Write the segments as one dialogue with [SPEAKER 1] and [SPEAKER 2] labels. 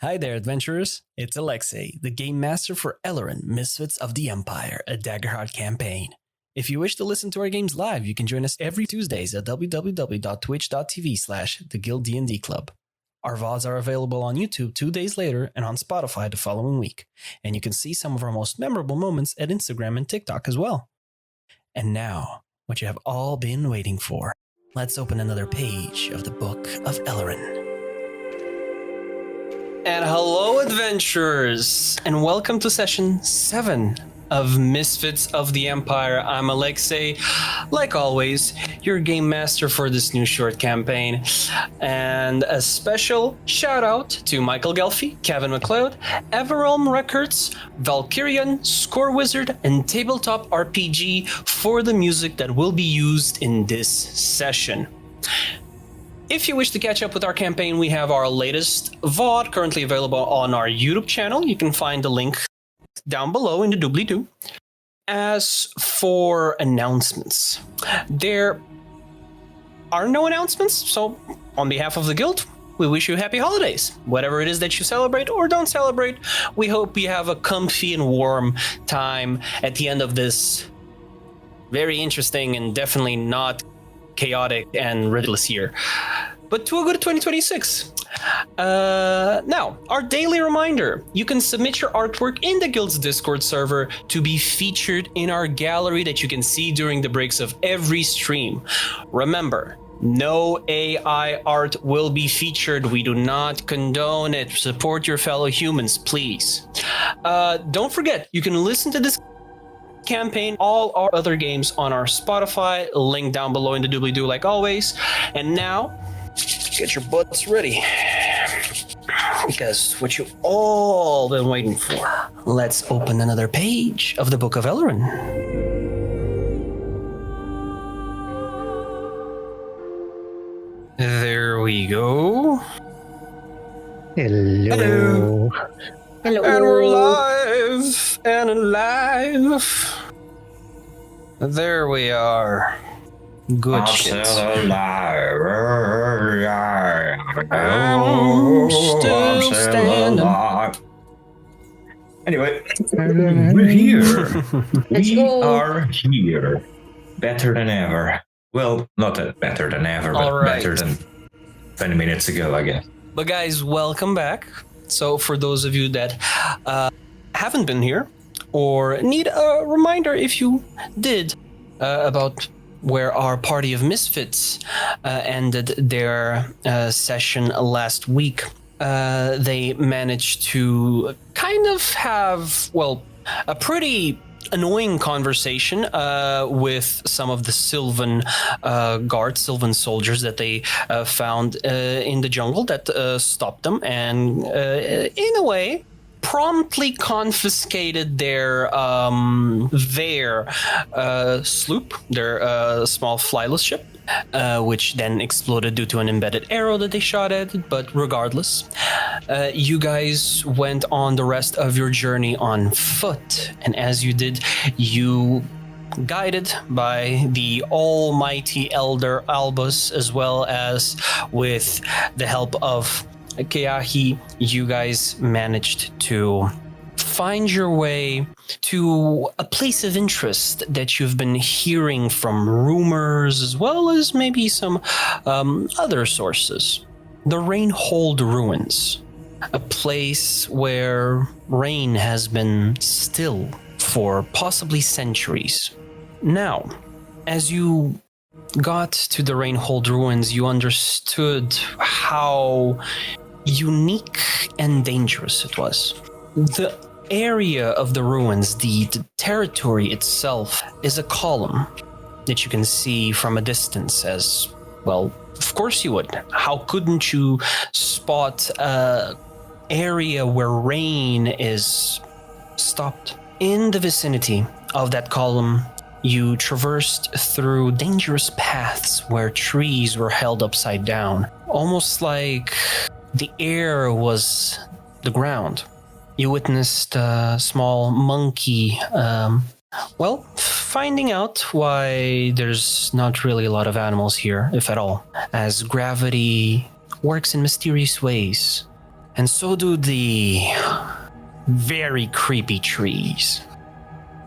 [SPEAKER 1] Hi there, adventurers. It's Alexey, the game master for Elleran, Misfits of the Empire, a Daggerheart campaign. If you wish to listen to our games live, you can join us every Tuesdays at www.twitch.tv/theguilddndclub. Our VODs are available on YouTube 2 days later and on Spotify the following week. And you can see some of our most memorable moments at Instagram and TikTok as well. And now, what you have all been waiting for. Let's open another page of the Book of Elleran. And hello, adventurers, and welcome to session 7 of Misfits of the Empire. I'm Alexey, like always, your game master for this new short campaign. And a special shout out to Michael Gelfi, Kevin MacLeod, Everrealm Records, Valkyrian, Score Wizard, and Tabletop RPG for the music that will be used in this session. If you wish to catch up with our campaign, we have our latest VOD currently available on our YouTube channel. You can find the link down below in the doobly-doo. As for announcements, there are no announcements, so on behalf of the guild, we wish you happy holidays. Whatever it is that you celebrate or don't celebrate, we hope you have a comfy and warm time at the end of this very interesting and definitely not chaotic and ridiculous year, but to a good 2026. Now, our daily reminder: you can submit your artwork in the guild's Discord server to be featured in our gallery that you can see during the breaks of every stream. Remember, no AI art will be featured. We do not condone it. Support your fellow humans, please. Don't forget, you can listen to this campaign, all our other games on our Spotify, link down below in the doobly-doo like always. And now, get your butts ready, because what you've all been waiting for. Let's open another page of the Book of Elleran. There we go.
[SPEAKER 2] Hello.
[SPEAKER 1] And we're live and alive. There we are. Good shit. I'm still standing.
[SPEAKER 2] Anyway, we're here. We are here. Better than ever. Well, not that better than ever, but better than 20 minutes ago, I guess.
[SPEAKER 1] But guys, welcome back. So for those of you that haven't been here or need a reminder, if you did, about where our party of misfits ended their session last week, they managed to kind of have, well, a pretty annoying conversation with some of the Sylvan guards, Sylvan soldiers that they found in the jungle that stopped them and in a way promptly confiscated their sloop, their small flyless ship, which then exploded due to an embedded arrow that they shot at it. But regardless, you guys went on the rest of your journey on foot, and as you did, you, guided by the almighty elder Albus, as well as with the help of Keahi, you guys managed to find your way to a place of interest that you've been hearing from rumors as well as maybe some other sources. The Rainhold Ruins, a place where rain has been still for possibly centuries. Now, as you got to the Rainhold Ruins, you understood how unique and dangerous it was. The area of the ruins, the territory itself, is a column that you can see from a distance as, well, of course you would. How couldn't you spot an area where rain is stopped? In the vicinity of that column, you traversed through dangerous paths where trees were held upside down, almost like the air was the ground. You witnessed a small monkey, finding out why there's not really a lot of animals here, if at all, as gravity works in mysterious ways. And so do the very creepy trees.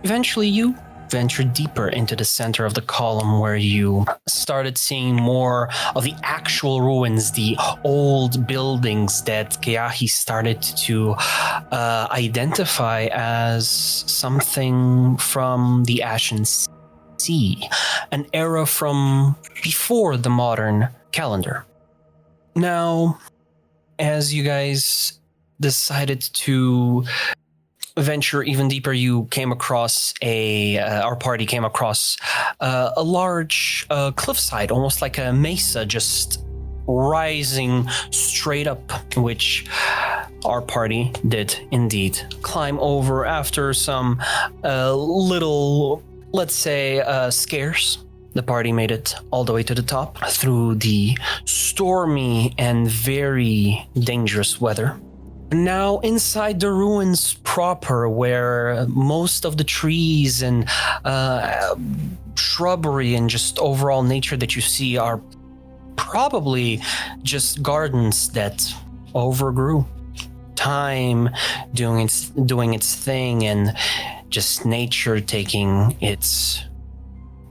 [SPEAKER 1] Eventually, you venture deeper into the center of the column where you started seeing more of the actual ruins, the old buildings that Keahi started to identify as something from the Ashen Sea, an era from before the modern calendar. Now, as you guys decided to venture even deeper, you came across our party came across a large cliffside, almost like a mesa, just rising straight up, which our party did indeed climb over after some little, let's say, scares. The party made it all the way to the top through the stormy and very dangerous weather. Now, inside the ruins proper, where most of the trees and shrubbery and just overall nature that you see are probably just gardens that overgrew. Time doing its thing and just nature taking its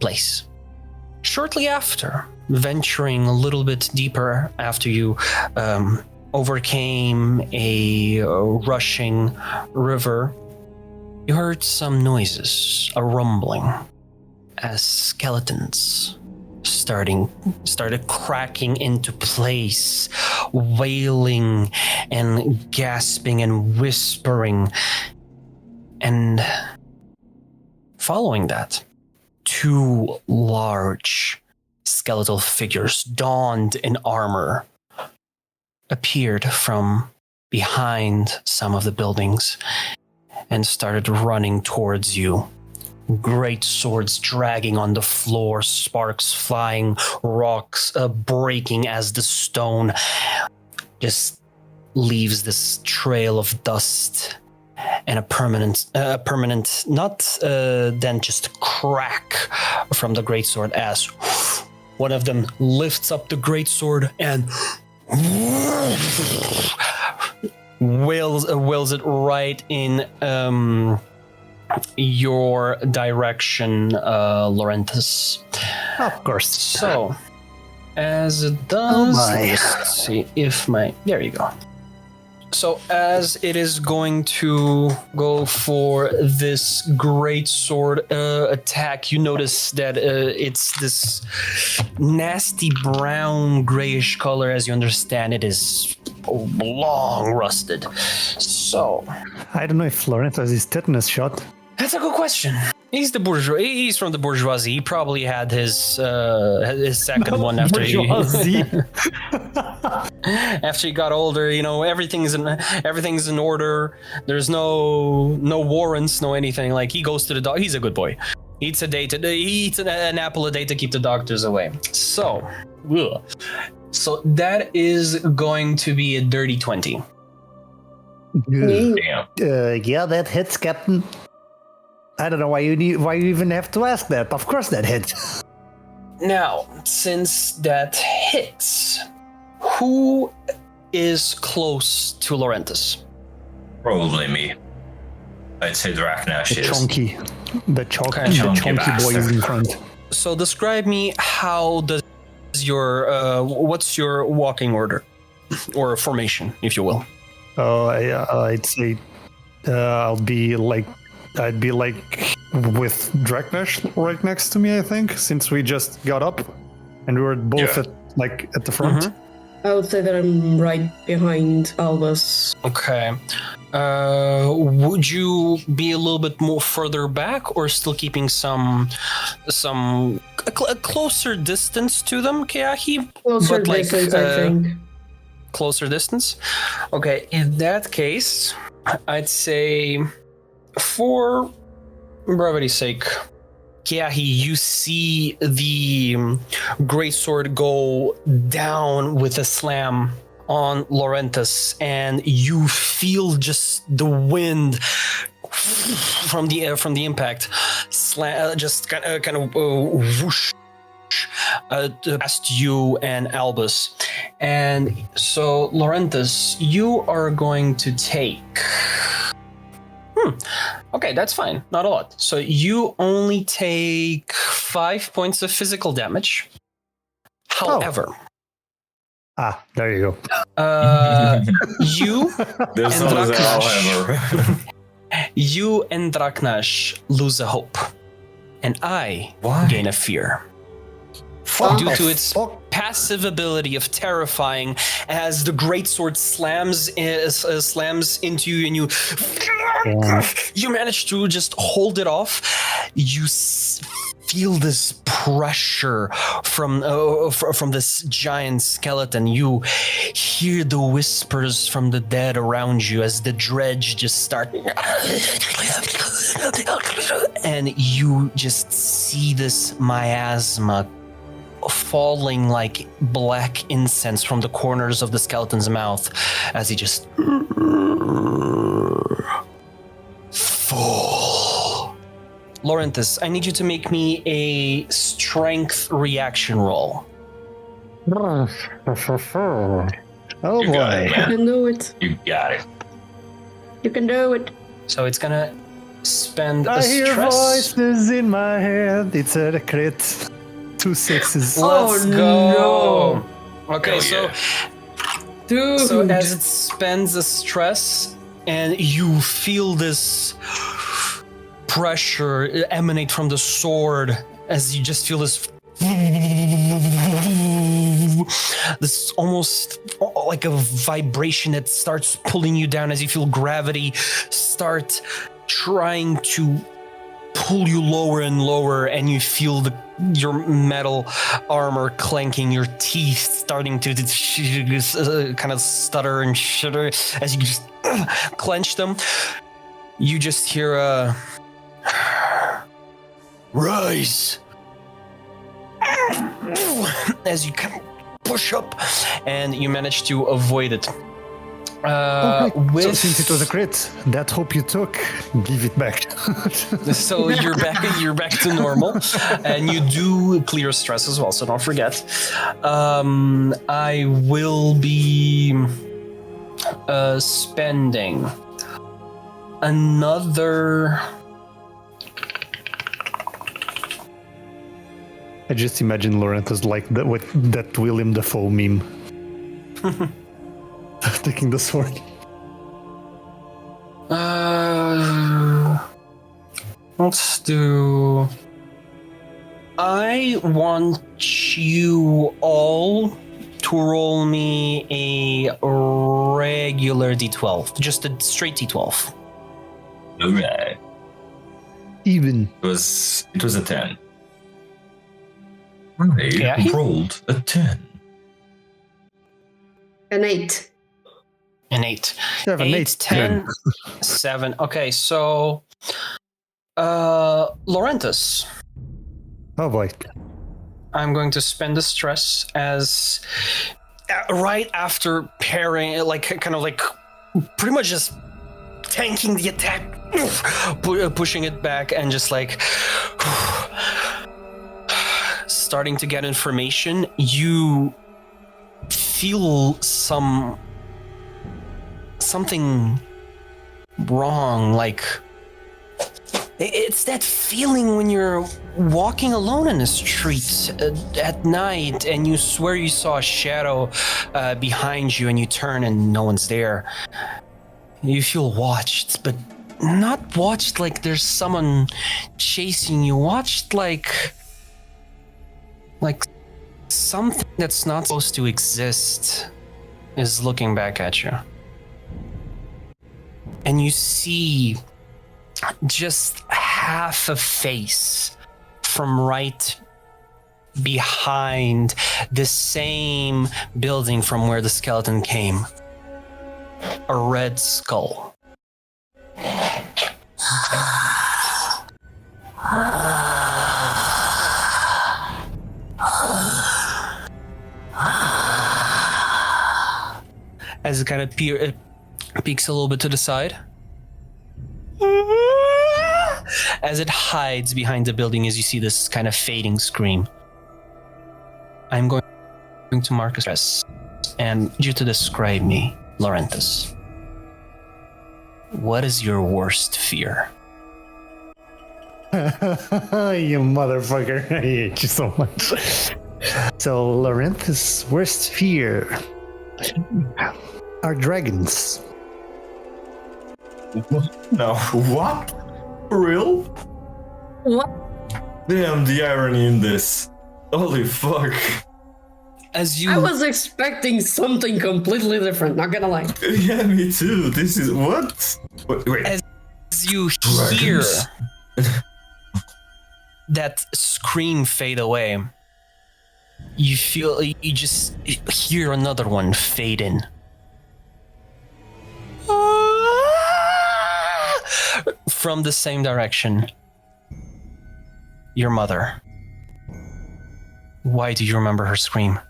[SPEAKER 1] place. Shortly after, venturing a little bit deeper after you overcame a rushing river, you heard some noises, a rumbling, as skeletons started cracking into place, wailing and gasping and whispering. And following that, two large skeletal figures donned in armor appeared from behind some of the buildings and started running towards you. Great swords dragging on the floor, sparks flying, rocks breaking as the stone just leaves this trail of dust and a permanent not then just crack from the greatsword as one of them lifts up the greatsword and wills it right in your direction, Lorenthus.
[SPEAKER 3] Of course.
[SPEAKER 1] So, as it does, let's see if there you go. So, as it is going to go for this great sword attack, you notice that it's this nasty brown grayish color. As you understand, it is long rusted. So,
[SPEAKER 3] I don't know if Lorenthus is tetanus shot.
[SPEAKER 1] That's a good question. He's the bourgeois. He's from the bourgeoisie. He probably had his second one after
[SPEAKER 3] bourgeoisie.
[SPEAKER 1] After he got older. You know, everything's in order. There's no warrants, no anything. Like, he goes to the doctor. He's a good boy. He eats an apple a day to keep the doctors away. So that is going to be a dirty 20.
[SPEAKER 2] Damn.
[SPEAKER 3] Yeah, that hits, Captain. I don't know why you even have to ask that. Of course that hits.
[SPEAKER 1] Now, since that hits, who is close to Lorenthus?
[SPEAKER 2] Probably me. I'd say Draknash
[SPEAKER 3] The
[SPEAKER 2] is.
[SPEAKER 3] chunky boy is in front.
[SPEAKER 1] So describe me, how does what's your walking order? Or formation, if you will.
[SPEAKER 3] I'd say I'd be like with Draknash right next to me, I think, since we just got up and we were both at the front.
[SPEAKER 4] Mm-hmm. I would say that I'm right behind Albus.
[SPEAKER 1] Okay. Would you be a little bit more further back, or still keeping a closer distance to them, Keahi?
[SPEAKER 4] Closer distance, I think.
[SPEAKER 1] Closer distance? Okay, in that case, I'd say, for brevity's sake, Keahi, you see the greatsword go down with a slam on Lorenthus, and you feel just the wind from the impact just kind of whoosh past you and Albus, And so, Lorenthus, you are going to take... Okay, that's fine. Not a lot. So you only take 5 points of physical damage. However...
[SPEAKER 3] There you go.
[SPEAKER 1] You
[SPEAKER 2] There's
[SPEAKER 1] and
[SPEAKER 2] always a
[SPEAKER 1] Draknash,
[SPEAKER 2] however.
[SPEAKER 1] you and Draknash lose a hope, and I gain a fear. Due to its passive ability of terrifying, as the greatsword slams into you, and you manage to just hold it off. You feel this pressure from this giant skeleton. You hear the whispers from the dead around you as the dredge just start, and you just see this miasma falling like black incense from the corners of the skeleton's mouth as he just full. Lorenthus, I need you to make me a strength reaction roll.
[SPEAKER 3] Oh
[SPEAKER 2] You got
[SPEAKER 3] boy.
[SPEAKER 2] it,
[SPEAKER 4] You
[SPEAKER 2] man.
[SPEAKER 4] can do it.
[SPEAKER 2] You got it.
[SPEAKER 4] You can do it.
[SPEAKER 1] So it's gonna spend
[SPEAKER 3] I
[SPEAKER 1] a
[SPEAKER 3] hear
[SPEAKER 1] stress.
[SPEAKER 3] voices in my head. It's a crit. 2 6s.
[SPEAKER 1] Let's go. Okay,
[SPEAKER 2] Hell
[SPEAKER 1] so
[SPEAKER 2] yeah.
[SPEAKER 4] Dude.
[SPEAKER 1] So as it spends a stress, and you feel this pressure emanate from the sword, as you just feel this almost like a vibration that starts pulling you down as you feel gravity start trying to pull you lower and lower, and you feel your metal armor clanking, your teeth starting to kind of stutter and shudder as you just clench them. You just hear a rise as you kind of push up, and you manage to avoid it.
[SPEAKER 3] So since it was a crit, that hope you took, give it back.
[SPEAKER 1] So you're back to normal, and you do clear stress as well. So don't forget. I will be spending another.
[SPEAKER 3] I just imagine Lorenthus like that with that William Dafoe meme. Taking the sword.
[SPEAKER 1] Let's do. I want you all to roll me a regular d12, just a straight d12.
[SPEAKER 2] All right.
[SPEAKER 3] Even.
[SPEAKER 2] It was a 10. I
[SPEAKER 1] Keahi?
[SPEAKER 2] rolled a 10.
[SPEAKER 4] An 8.
[SPEAKER 1] An 8.
[SPEAKER 3] 7, 8,
[SPEAKER 1] 10, 7. Okay, so Lorenthus,
[SPEAKER 3] Oh boy.
[SPEAKER 1] I'm going to spend the stress as right after parrying, like kind of like pretty much just tanking the attack, pushing it back, and just like starting to get information. You feel something wrong, like it's that feeling when you're walking alone in the streets at night and you swear you saw a shadow behind you, and you turn and no one's there. You feel watched, but not watched like there's someone chasing you. Watched like something that's not supposed to exist is looking back at you. And you see just half a face from right behind the same building from where the skeleton came. A red skull. As it kind of peeks a little bit to the side. As it hides behind the building, as you see this kind of fading scream. I'm going to mark a stress. and you to describe me, Lorenthus. What is your worst fear?
[SPEAKER 3] You motherfucker. I hate you so much. So, Lorenthus' worst fear are dragons.
[SPEAKER 2] No, what? For real?
[SPEAKER 4] What?
[SPEAKER 2] Damn, the irony in this. Holy fuck.
[SPEAKER 1] As you
[SPEAKER 4] I was expecting something completely different, not gonna lie.
[SPEAKER 2] Yeah, me too. This is what? Wait.
[SPEAKER 1] As you hear
[SPEAKER 2] Dragons.
[SPEAKER 1] that scream fade away, you just hear another one fade in. From the same direction. Your mother. Why do you remember her scream?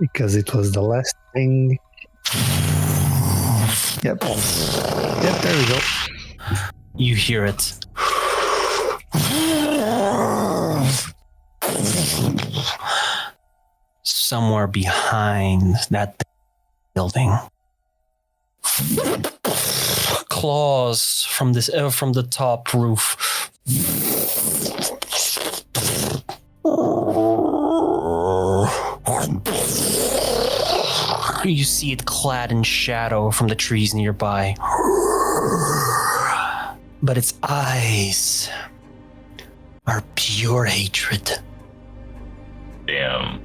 [SPEAKER 3] Because it was the last thing. Yep, there we go.
[SPEAKER 1] You hear it. Somewhere behind that building. Claws from the top roof. You see it clad in shadow from the trees nearby. But its eyes are pure hatred.
[SPEAKER 2] Damn.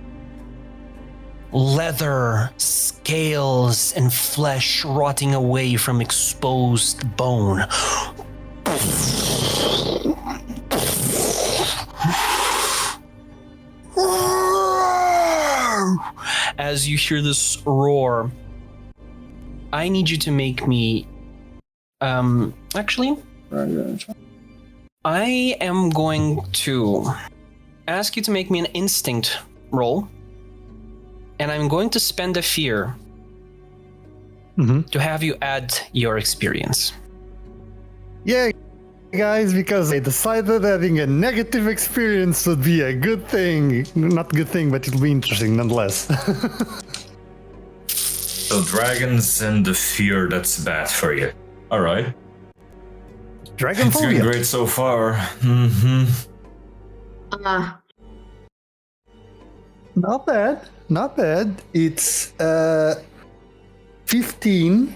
[SPEAKER 1] Leather, scales, and flesh rotting away from exposed bone. As you hear this roar, I need you to make me... actually, I am going to ask you to make me an instinct roll. And I'm going to spend a fear to have you add your experience.
[SPEAKER 3] Yeah, guys, because I decided having a negative experience would be a good thing. Not good thing, but it'll be interesting nonetheless.
[SPEAKER 2] So dragons and the fear that's bad for you. Alright.
[SPEAKER 3] Dragon
[SPEAKER 2] It's going great so far. Mm-hmm.
[SPEAKER 3] Not bad. Not bad. It's 15.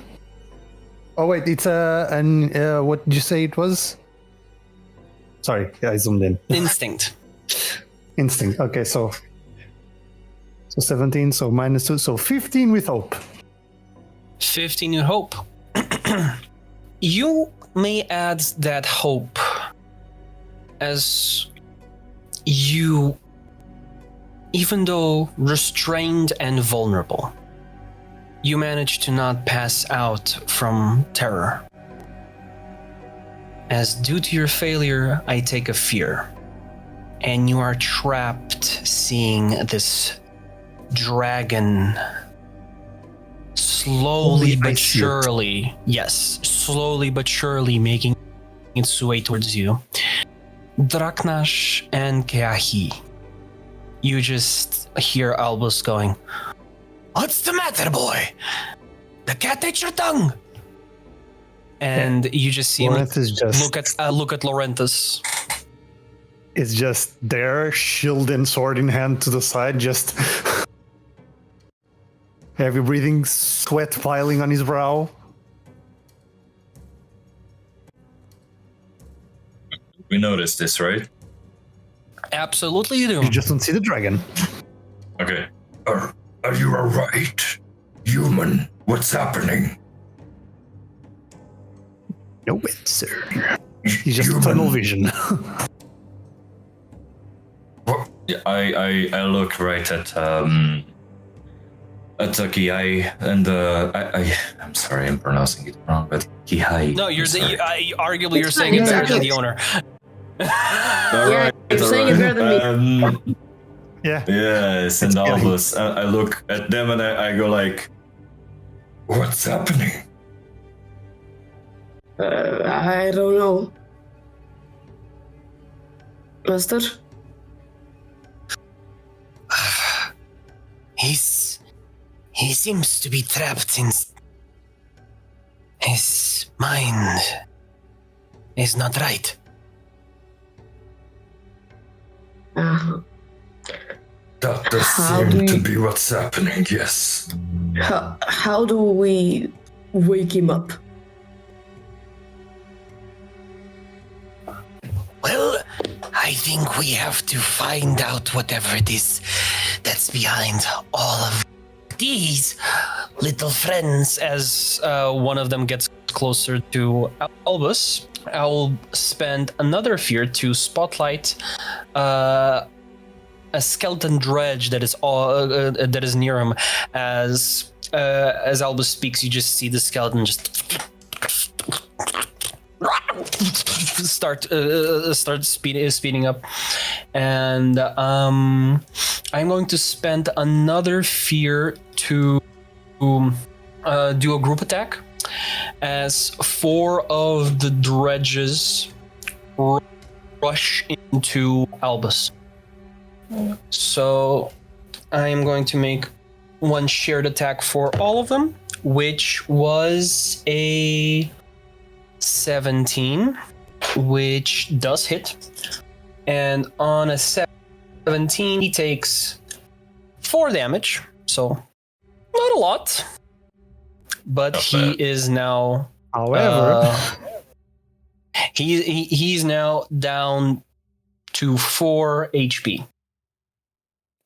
[SPEAKER 3] Oh wait, it's what did you say it was? Sorry, I zoomed in.
[SPEAKER 1] Instinct.
[SPEAKER 3] Instinct. Okay, so 17, so -2, so 15 with hope.
[SPEAKER 1] 15 in hope. You may add that hope as you, even though restrained and vulnerable, you manage to not pass out from terror. As due to your failure, I take a fear, and you are trapped seeing this dragon slowly but surely, yes, slowly but surely making its way towards you. Draknash and Keahi. You just hear Albus going, "What's the matter, boy? The cat ate your tongue." And you just see him look at Lorenthus.
[SPEAKER 3] It's just there, shield and sword in hand to the side, just heavy breathing, sweat piling on his brow.
[SPEAKER 2] We noticed this, right?
[SPEAKER 1] Absolutely you do.
[SPEAKER 3] You just don't see the dragon.
[SPEAKER 2] Okay. Are you alright? Human, what's happening?
[SPEAKER 3] No answer. He's just tunnel vision.
[SPEAKER 2] What? Yeah, I look right at Keahi and I'm sorry, I'm pronouncing it wrong, but Keahi.
[SPEAKER 1] No, arguably you're saying it better than the owner.
[SPEAKER 2] Alright,
[SPEAKER 4] you're saying it better than
[SPEAKER 2] me.
[SPEAKER 3] Yeah.
[SPEAKER 2] Yes, and Albus. I look at them and I go like, what's happening?
[SPEAKER 4] I don't know. Master?
[SPEAKER 1] He seems to be trapped in... His mind is not right.
[SPEAKER 4] Uh-huh.
[SPEAKER 2] That does
[SPEAKER 4] How
[SPEAKER 2] seem
[SPEAKER 4] do
[SPEAKER 2] to
[SPEAKER 4] you-
[SPEAKER 2] be what's happening, yes.
[SPEAKER 4] How do we wake him up?
[SPEAKER 1] Well, I think we have to find out whatever it is that's behind all of these little friends. As one of them gets closer to Albus, I'll spend another fear to spotlight a skeleton dredge that is near him. As Albus speaks, you just see the skeleton just start speeding up, and I'm going to spend another fear to do a group attack, as 4 of the dredges rush into Albus. So I am going to make one shared attack for all of them, which was a 17, which does hit. And on a 17, he takes 4 damage, so not a lot. But he is now...
[SPEAKER 3] However...
[SPEAKER 1] he's now down to 4 HP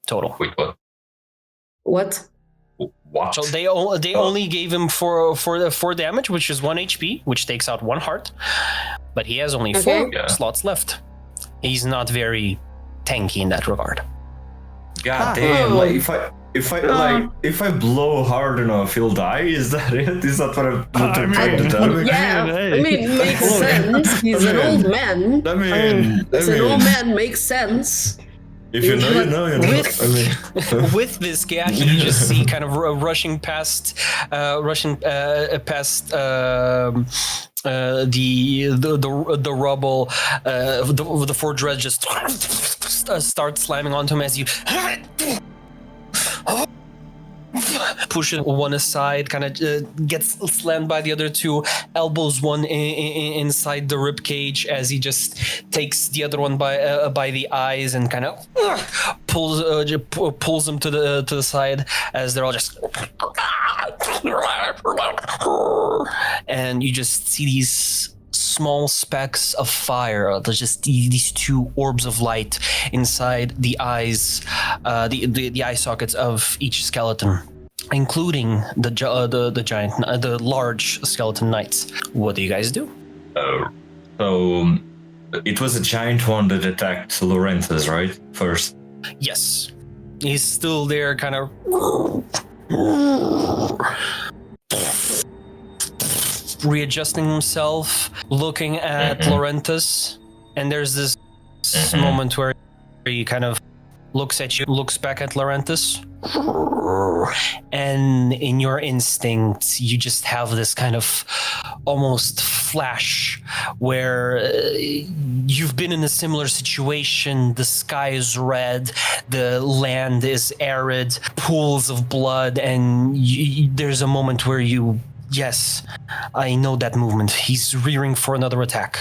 [SPEAKER 1] total.
[SPEAKER 2] Wait, what?
[SPEAKER 4] What?
[SPEAKER 2] What?
[SPEAKER 1] So they only gave him 4 damage, which is 1 HP, which takes out 1 heart. But he has only 4 slots left. He's not very tanky in that regard.
[SPEAKER 2] God damn! Like if I blow hard enough, he'll die. Is that it? Is that what I'm trying to tell me?
[SPEAKER 4] Yeah, I mean, it makes sense. He's an old man. It's an old man, makes sense.
[SPEAKER 2] If you know, you know, you know.
[SPEAKER 1] With this Keahi, you just see kind of rushing past the rubble. The 4 dredge just start slamming onto him as you push one aside, kind of gets slammed by the other 2, elbows one inside the rib cage as he just takes the other one by the eyes and kind of pulls him to the side as they're all just, and you just see these small specks of fire. There's just these 2 orbs of light inside the eyes, the eye sockets of each skeleton, including the giant, the large skeleton knights. What do you guys do?
[SPEAKER 2] So it was a giant one that attacked Lorenthus, right? First.
[SPEAKER 1] Yes, he's still there, kind of. Readjusting himself, looking at Lorenthus, and there's this moment where he kind of looks at you, looks back at Lorenthus, and in your instinct, you just have this kind of almost flash where you've been in a similar situation. The sky is red, the land is arid, pools of blood, and there's a moment where you... Yes, I know that movement. He's rearing for another attack.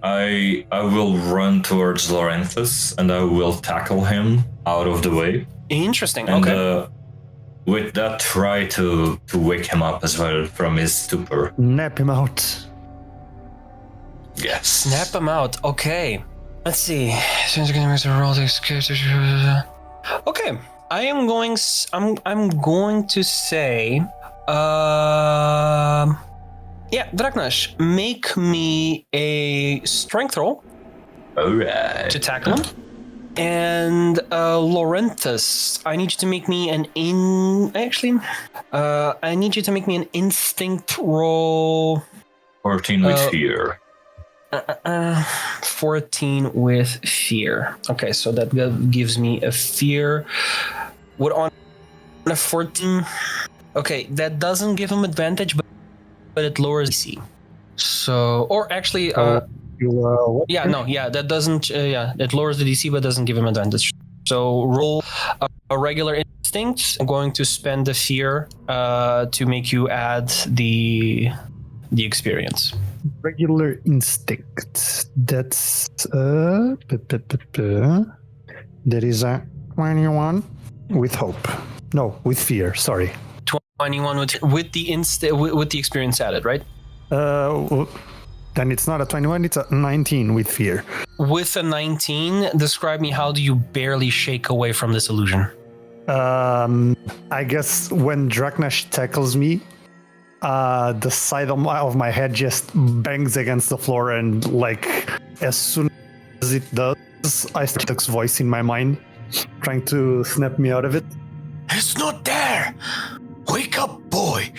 [SPEAKER 2] I will run towards Lorenthus and I will tackle him out of the way.
[SPEAKER 1] Interesting.
[SPEAKER 2] And,
[SPEAKER 1] okay.
[SPEAKER 2] With that, try to wake him up as well from his stupor.
[SPEAKER 3] Nap him out.
[SPEAKER 2] Yes.
[SPEAKER 1] Snap him out. Okay. Let's see. Okay. I'm going to say. Yeah, Draknash, make me a strength roll.
[SPEAKER 2] Alright.
[SPEAKER 1] To tackle him. And Lorenthus, I need you to make me an I need you to make me an instinct roll.
[SPEAKER 2] 14 with fear.
[SPEAKER 1] 14 with fear. Okay, so that gives me a fear. Would on a 14? Okay, that doesn't give him advantage, but it lowers DC. So, or actually, that doesn't. It lowers the DC, but doesn't give him advantage. So roll a regular instinct. I'm going to spend the fear to make you add the experience.
[SPEAKER 3] Regular instinct. That's that is a 21 with hope. No, with fear. Sorry.
[SPEAKER 1] 21 with the experience added, right?
[SPEAKER 3] Then it's not a 21. It's a 19 with fear.
[SPEAKER 1] With a 19, describe me. How do you barely shake away from this illusion?
[SPEAKER 3] I guess when Draknash tackles me, the side of my head just bangs against the floor, and like as soon as it does, I start Duck's voice in my mind, trying to snap me out of it.
[SPEAKER 1] It's not there! Wake up, boy!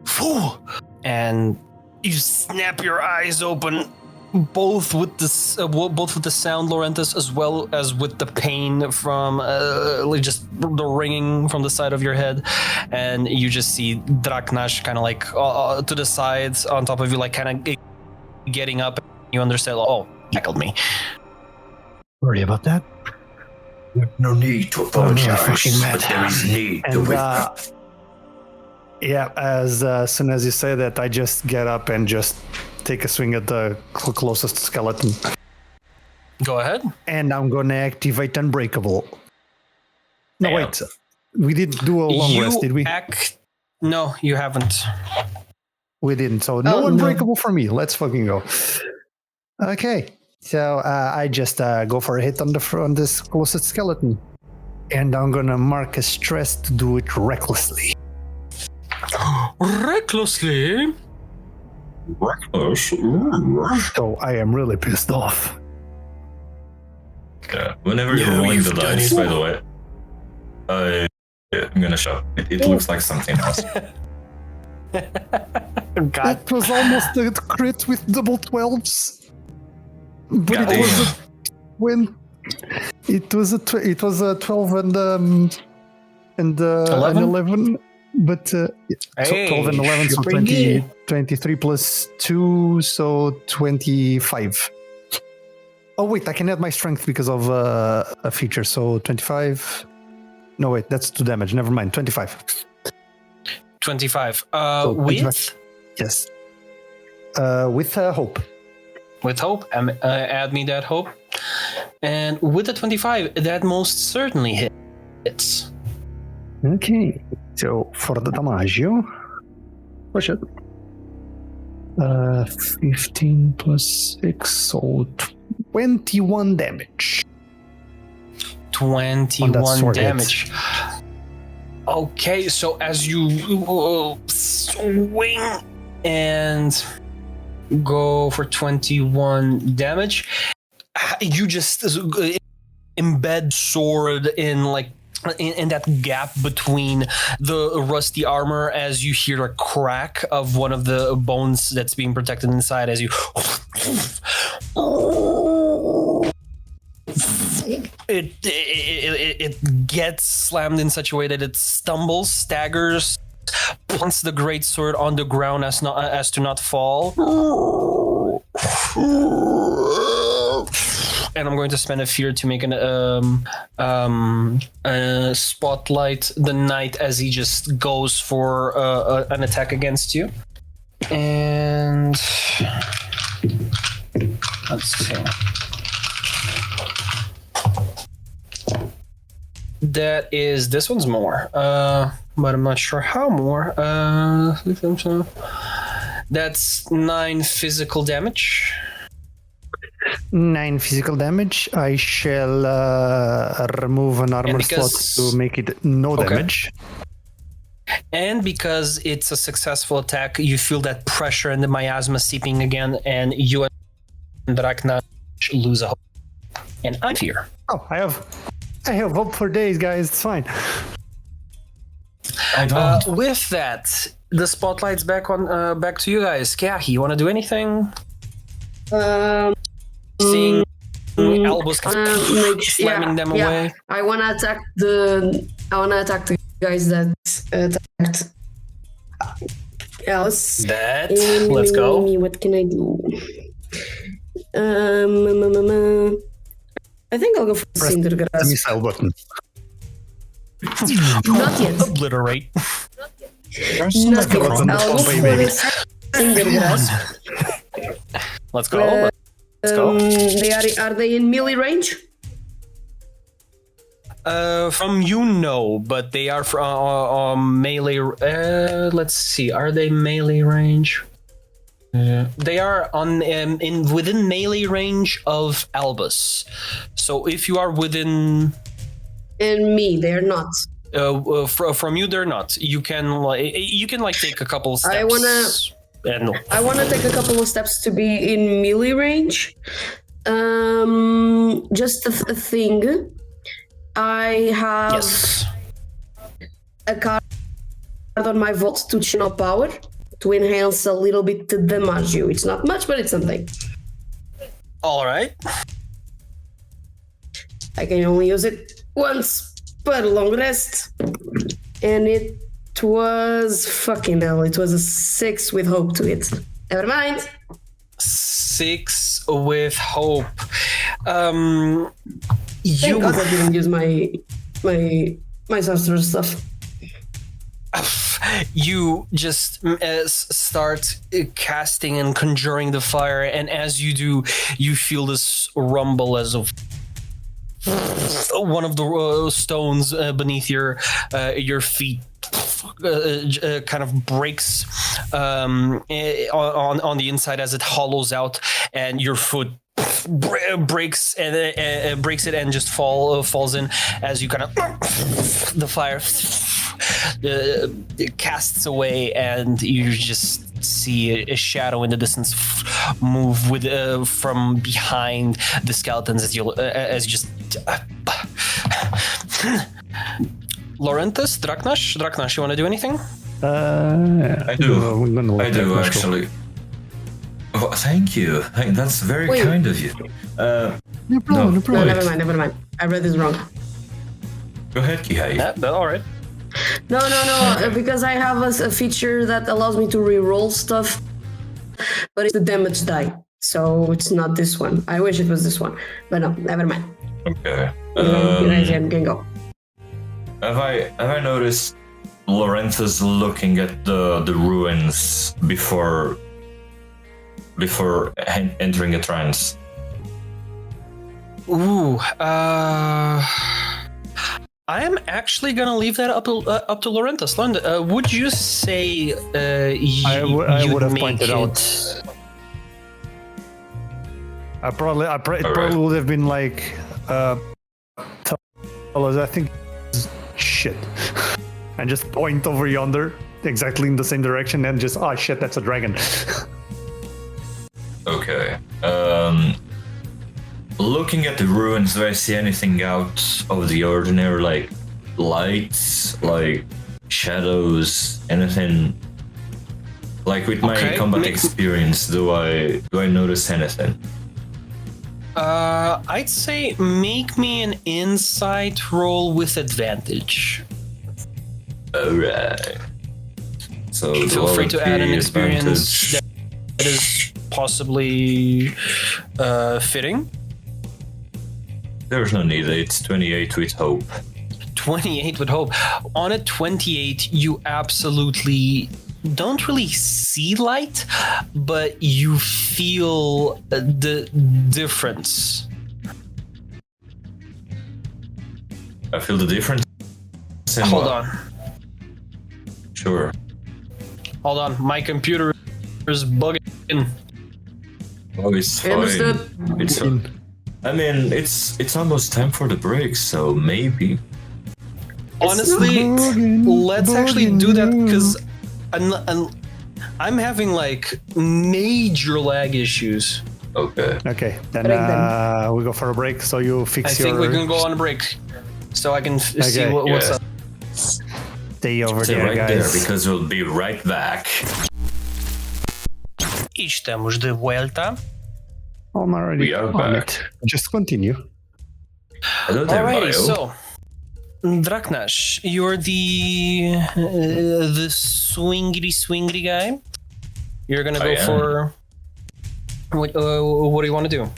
[SPEAKER 1] Fool! And you snap your eyes open, both with the sound, Lorenthus, as well as with the pain from just the ringing from the side of your head, and you just see Draknash kind of like to the sides on top of you, like kind of getting up. You understand? Oh, he tackled me.
[SPEAKER 3] Sorry about that.
[SPEAKER 2] No need to apologize, but there is need to withdraw.
[SPEAKER 3] Yeah, as soon as you say that, I just get up and just take a swing at the closest skeleton.
[SPEAKER 1] Go ahead.
[SPEAKER 3] And I'm going to activate Unbreakable. No, wait. We didn't do a long rest, did we?
[SPEAKER 1] No, you haven't.
[SPEAKER 3] We didn't. So no Unbreakable for me. Let's fucking go. Okay. So I just go for a hit on this closest skeleton. And I'm going to mark a stress to do it recklessly.
[SPEAKER 1] Recklessly?
[SPEAKER 2] Reckless?
[SPEAKER 3] So I am really pissed off.
[SPEAKER 2] Whenever you're rolling the dice, by the way, I'm gonna show. It looks like something else.
[SPEAKER 3] That was almost a crit with double 12s. But it was a 12 and 11. But 12 and 11, so 23 plus 2, so 25. Oh, wait, I can add my strength because of a feature, so 25. No, wait, that's 2 damage. Never mind, 25.
[SPEAKER 1] 25.
[SPEAKER 3] So
[SPEAKER 1] with?
[SPEAKER 3] 25. Yes. With hope.
[SPEAKER 1] With hope, add me that hope. And with the 25, that most certainly hits.
[SPEAKER 3] Okay. So for the damage, push it. 15 plus 6, so 21 damage.
[SPEAKER 1] 21 damage. Okay, so as you swing and go for 21 damage, you just embed sword in that gap between the rusty armor, as you hear a crack of one of the bones that's being protected inside as you it gets slammed in such a way that it stumbles, staggers, plants the greatsword on the ground as to not fall. And I'm going to spend a fear to make spotlight the knight as he just goes for an attack against you. And let's see. This one's more, but I'm not sure how more. That's 9 physical damage.
[SPEAKER 3] 9 physical damage. I shall remove an armor slot to make it no damage.
[SPEAKER 1] And because it's a successful attack, you feel that pressure and the miasma seeping again, and you and Draknash lose a hope. And I'm here.
[SPEAKER 3] Oh, I have hope for days, guys. It's fine.
[SPEAKER 2] I don't.
[SPEAKER 1] With that, the spotlight's back to you guys. Keahi, you want to do anything? Seeing Albus slamming them away.
[SPEAKER 4] I want to attack the guys that attacked Alice.
[SPEAKER 1] Let's go.
[SPEAKER 4] What can I do? I think I'll go for
[SPEAKER 3] Press the missile button.
[SPEAKER 4] Not yet.
[SPEAKER 1] Obliterate.
[SPEAKER 4] Not yet. I'll go for the Cinder Grasp.
[SPEAKER 1] Let's go. Let's go.
[SPEAKER 4] Are they in melee range?
[SPEAKER 1] From you, no, but they are from melee. Let's see. Are they melee range? They are on within melee range of Albus. So if you are within,
[SPEAKER 4] And me, they're not.
[SPEAKER 1] from you, they're not. You can take a couple steps.
[SPEAKER 4] I wanna take a couple of steps to be in melee range. Just a thing. I have a card on my vault to channel power to enhance a little bit the damage you. It's not much, but it's something.
[SPEAKER 1] All right.
[SPEAKER 4] I can only use it once per long rest, and it was fucking hell. It was a 6 with hope to it. Never mind.
[SPEAKER 1] 6 with hope.
[SPEAKER 4] Thank God I didn't use my sorcerer stuff.
[SPEAKER 1] You just start casting and conjuring the fire, and as you do, you feel this rumble as of one of the stones beneath your feet kind of breaks on the inside as it hollows out, and your foot breaks it and just falls in as you kind of the fire casts away, and you just see a shadow in the distance move with from behind the skeletons as you just Lorenthus, Draknash, you want to do anything?
[SPEAKER 2] I do actually. Oh, thank you. That's very kind of you.
[SPEAKER 3] No problem.
[SPEAKER 4] No, never mind. I read this wrong.
[SPEAKER 2] Go ahead, Keahi.
[SPEAKER 1] All right.
[SPEAKER 4] No, because I have a feature that allows me to reroll stuff, but it's the damage die, so it's not this one. I wish it was this one, but no, never mind.
[SPEAKER 2] Okay.
[SPEAKER 4] You guys can go.
[SPEAKER 2] Have I noticed Lorenthus looking at the ruins before entering a trance?
[SPEAKER 1] Ooh, I am actually gonna leave that up to Lorenthus. Would you say
[SPEAKER 3] I would have pointed out. It probably would have been like, I think shit, and just point over yonder, exactly in the same direction, and just shit, that's a dragon.
[SPEAKER 2] Okay. Looking at the ruins, do I see anything out of the ordinary, like lights, like shadows, anything? Like with my combat experience, do I notice anything?
[SPEAKER 1] I'd say make me an insight roll with advantage.
[SPEAKER 2] Alright. So
[SPEAKER 1] feel free to add an experience that is possibly fitting.
[SPEAKER 2] There's no need. It's 28 with hope.
[SPEAKER 1] 28 with hope. On a 28, you absolutely don't really see light, but you feel the difference.
[SPEAKER 2] I feel the difference.
[SPEAKER 1] Hold on.
[SPEAKER 2] Sure.
[SPEAKER 1] Hold on. My computer is bugging.
[SPEAKER 2] Oh, it's fine. It's fine. I mean, it's almost time for the break, so maybe.
[SPEAKER 1] Honestly, let's actually do that because I'm having like major lag issues.
[SPEAKER 2] Okay.
[SPEAKER 3] Then we go for a break. So you fix
[SPEAKER 1] I think we can go on a break, so I can see what's up.
[SPEAKER 3] Stay over there,
[SPEAKER 2] right
[SPEAKER 3] guys.
[SPEAKER 2] there, because we'll be right back.
[SPEAKER 1] Estamos de vuelta.
[SPEAKER 3] I'm already
[SPEAKER 2] We are
[SPEAKER 3] on
[SPEAKER 2] back.
[SPEAKER 3] it. Just continue.
[SPEAKER 2] Hello there,
[SPEAKER 1] Alrighty,
[SPEAKER 2] Bio.
[SPEAKER 1] so Draknash, you're the swingity guy. You're gonna go for what do you want to do?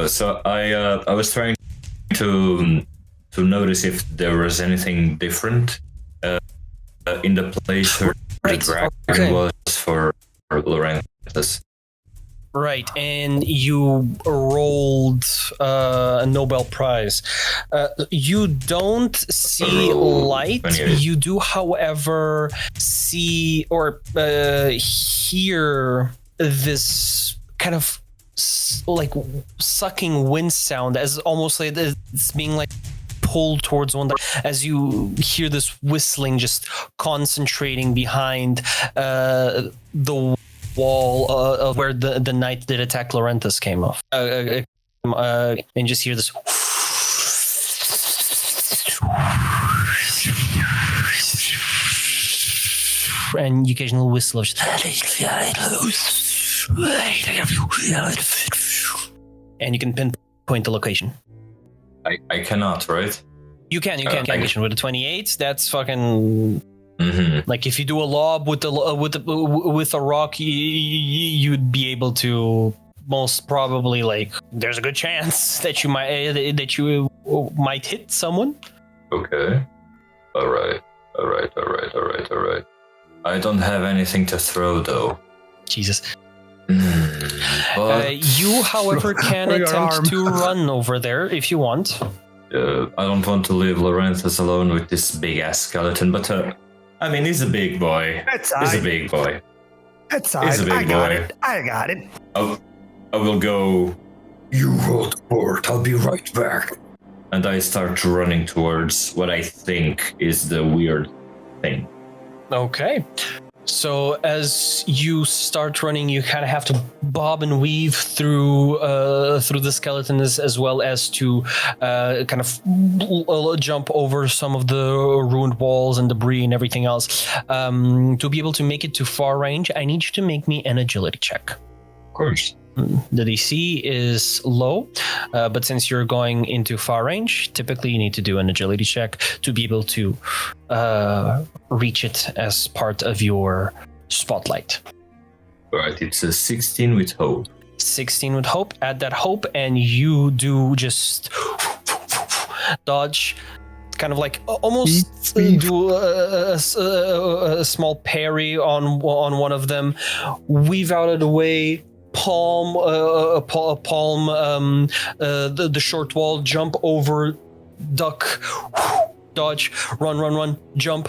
[SPEAKER 2] So I was trying to to notice if there was anything different in the place where the dragon was for Lorenthus.
[SPEAKER 1] Right, and you rolled a Nobel Prize. You don't see light.
[SPEAKER 2] 28.
[SPEAKER 1] You do, however, see or hear this kind of like sucking wind sound, as almost like it's being like pulled towards one as you hear this whistling just concentrating behind the wall of where the knight that attacked Lorenthus came off, and just hear this and you occasionally whistle of and you can pinpoint the location.
[SPEAKER 2] I cannot, right?
[SPEAKER 1] You can with a 28. That's fucking. Mm-hmm. Like if you do a lob with a rock, you'd be able to most probably, like, there's a good chance that you might hit someone.
[SPEAKER 2] Okay. All right. I don't have anything to throw though.
[SPEAKER 1] Jesus.
[SPEAKER 2] But
[SPEAKER 1] you, however, can attempt to run over there if you want.
[SPEAKER 2] I don't want to leave Lorenthus alone with this big ass skeleton, but I mean, he's a big boy. He's a big boy.
[SPEAKER 3] That's all right.
[SPEAKER 2] He's a big boy.
[SPEAKER 3] I got it.
[SPEAKER 2] I will go. You hold fort. I'll be right back. And I start running towards what I think is the weird thing.
[SPEAKER 1] Okay. So as you start running, you kind of have to bob and weave through the skeleton as well as to kind of jump over some of the ruined walls and debris and everything else. To be able to make it to far range, I need you to make me an agility check.
[SPEAKER 2] Of course.
[SPEAKER 1] The DC is low, but since you're going into far range, typically you need to do an agility check to be able to reach it as part of your spotlight.
[SPEAKER 2] All right, it's a 16 with hope.
[SPEAKER 1] 16 with hope. Add that hope, and you do just dodge, kind of like almost do a small parry on one of them, weave out of the way. Palm, the short wall, jump over, duck, dodge, run, jump,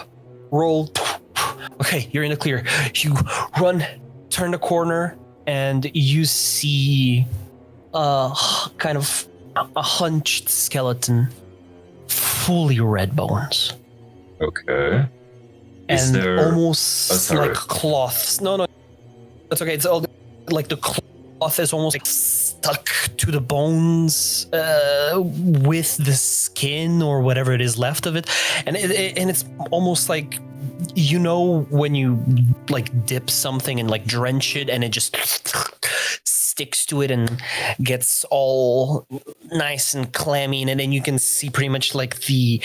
[SPEAKER 1] roll. Okay, you're in the clear. You run, turn the corner, and you see kind of a hunched skeleton, fully red bones.
[SPEAKER 2] Okay.
[SPEAKER 1] And almost like cloths. No, that's okay. It's all like the cloth is almost like stuck to the bones with the skin or whatever it is left of it, and it's almost like, you know, when you like dip something and like drench it and it just sticks to it and gets all nice and clammy, and then you can see pretty much like the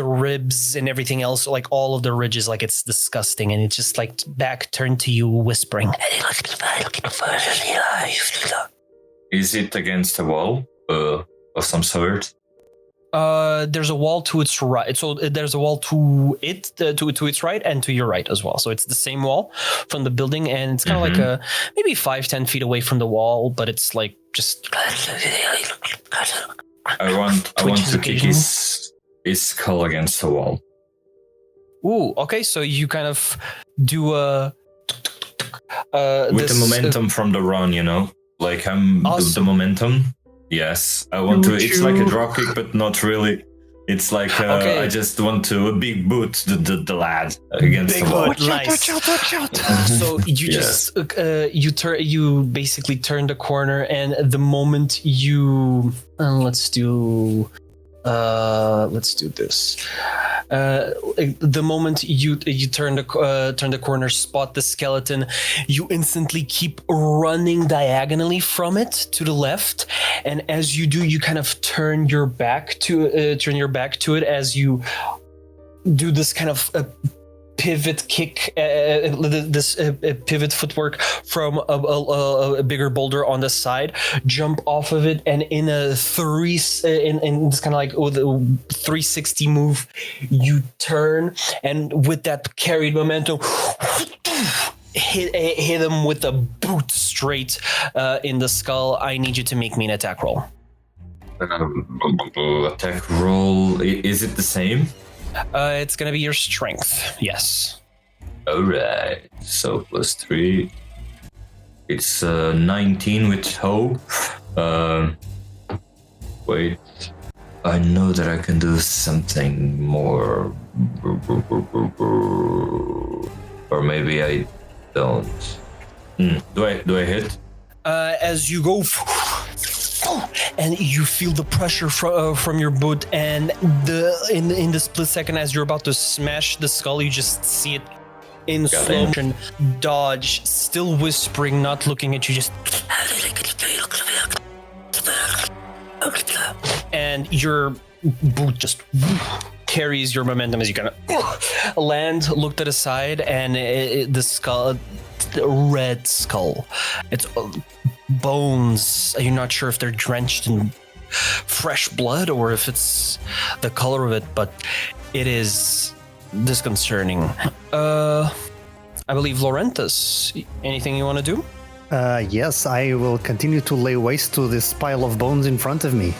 [SPEAKER 1] ribs and everything else, like all of the ridges, like it's disgusting, and it's just like back turned to you whispering.
[SPEAKER 2] Is it against a wall of some sort?
[SPEAKER 1] There's a wall to its right. So there's a wall to its right and to your right as well. So it's the same wall from the building, and it's kind of like maybe 5-10 feet away from the wall, but it's like just.
[SPEAKER 2] I want to kick his skull against the wall.
[SPEAKER 1] Ooh, okay. So you kind of do a.
[SPEAKER 2] With the momentum from the run, you know, like the momentum. Yes, I want to. It's like a drop kick, but not really. It's like I just want to a big boot the lad against the wall.
[SPEAKER 1] Nice. So you just you basically turn the corner, and the moment you let's do this. The moment you turn the corner, spot the skeleton, you instantly keep running diagonally from it to the left, and as you do, you kind of turn your back to it as you do this kind of pivot kick, this pivot footwork from a bigger boulder on the side, jump off of it, and in a in this kind of like with a 360 move, you turn, and with that carried momentum, hit him with a boot straight in the skull. I need you to make me an attack roll.
[SPEAKER 2] Attack roll. Is it the same?
[SPEAKER 1] It's gonna be your strength. Yes.
[SPEAKER 2] Alright. So +3. It's 19 with hope. Wait. I know that I can do something more. Or maybe I don't. Do I hit?
[SPEAKER 1] As you go, and you feel the pressure from your boot, and in the split second as you're about to smash the skull, you just see it in slow motion dodge, still whispering, not looking at you, just. And your boot just carries your momentum as you kind of land, look to the side, and the skull, the red skull, it's bones. You're not sure if they're drenched in fresh blood or if it's the color of it, but it is disconcerting. I believe Lorenthus, anything you want to do?
[SPEAKER 3] Yes, I will continue to lay waste to this pile of bones in front of me.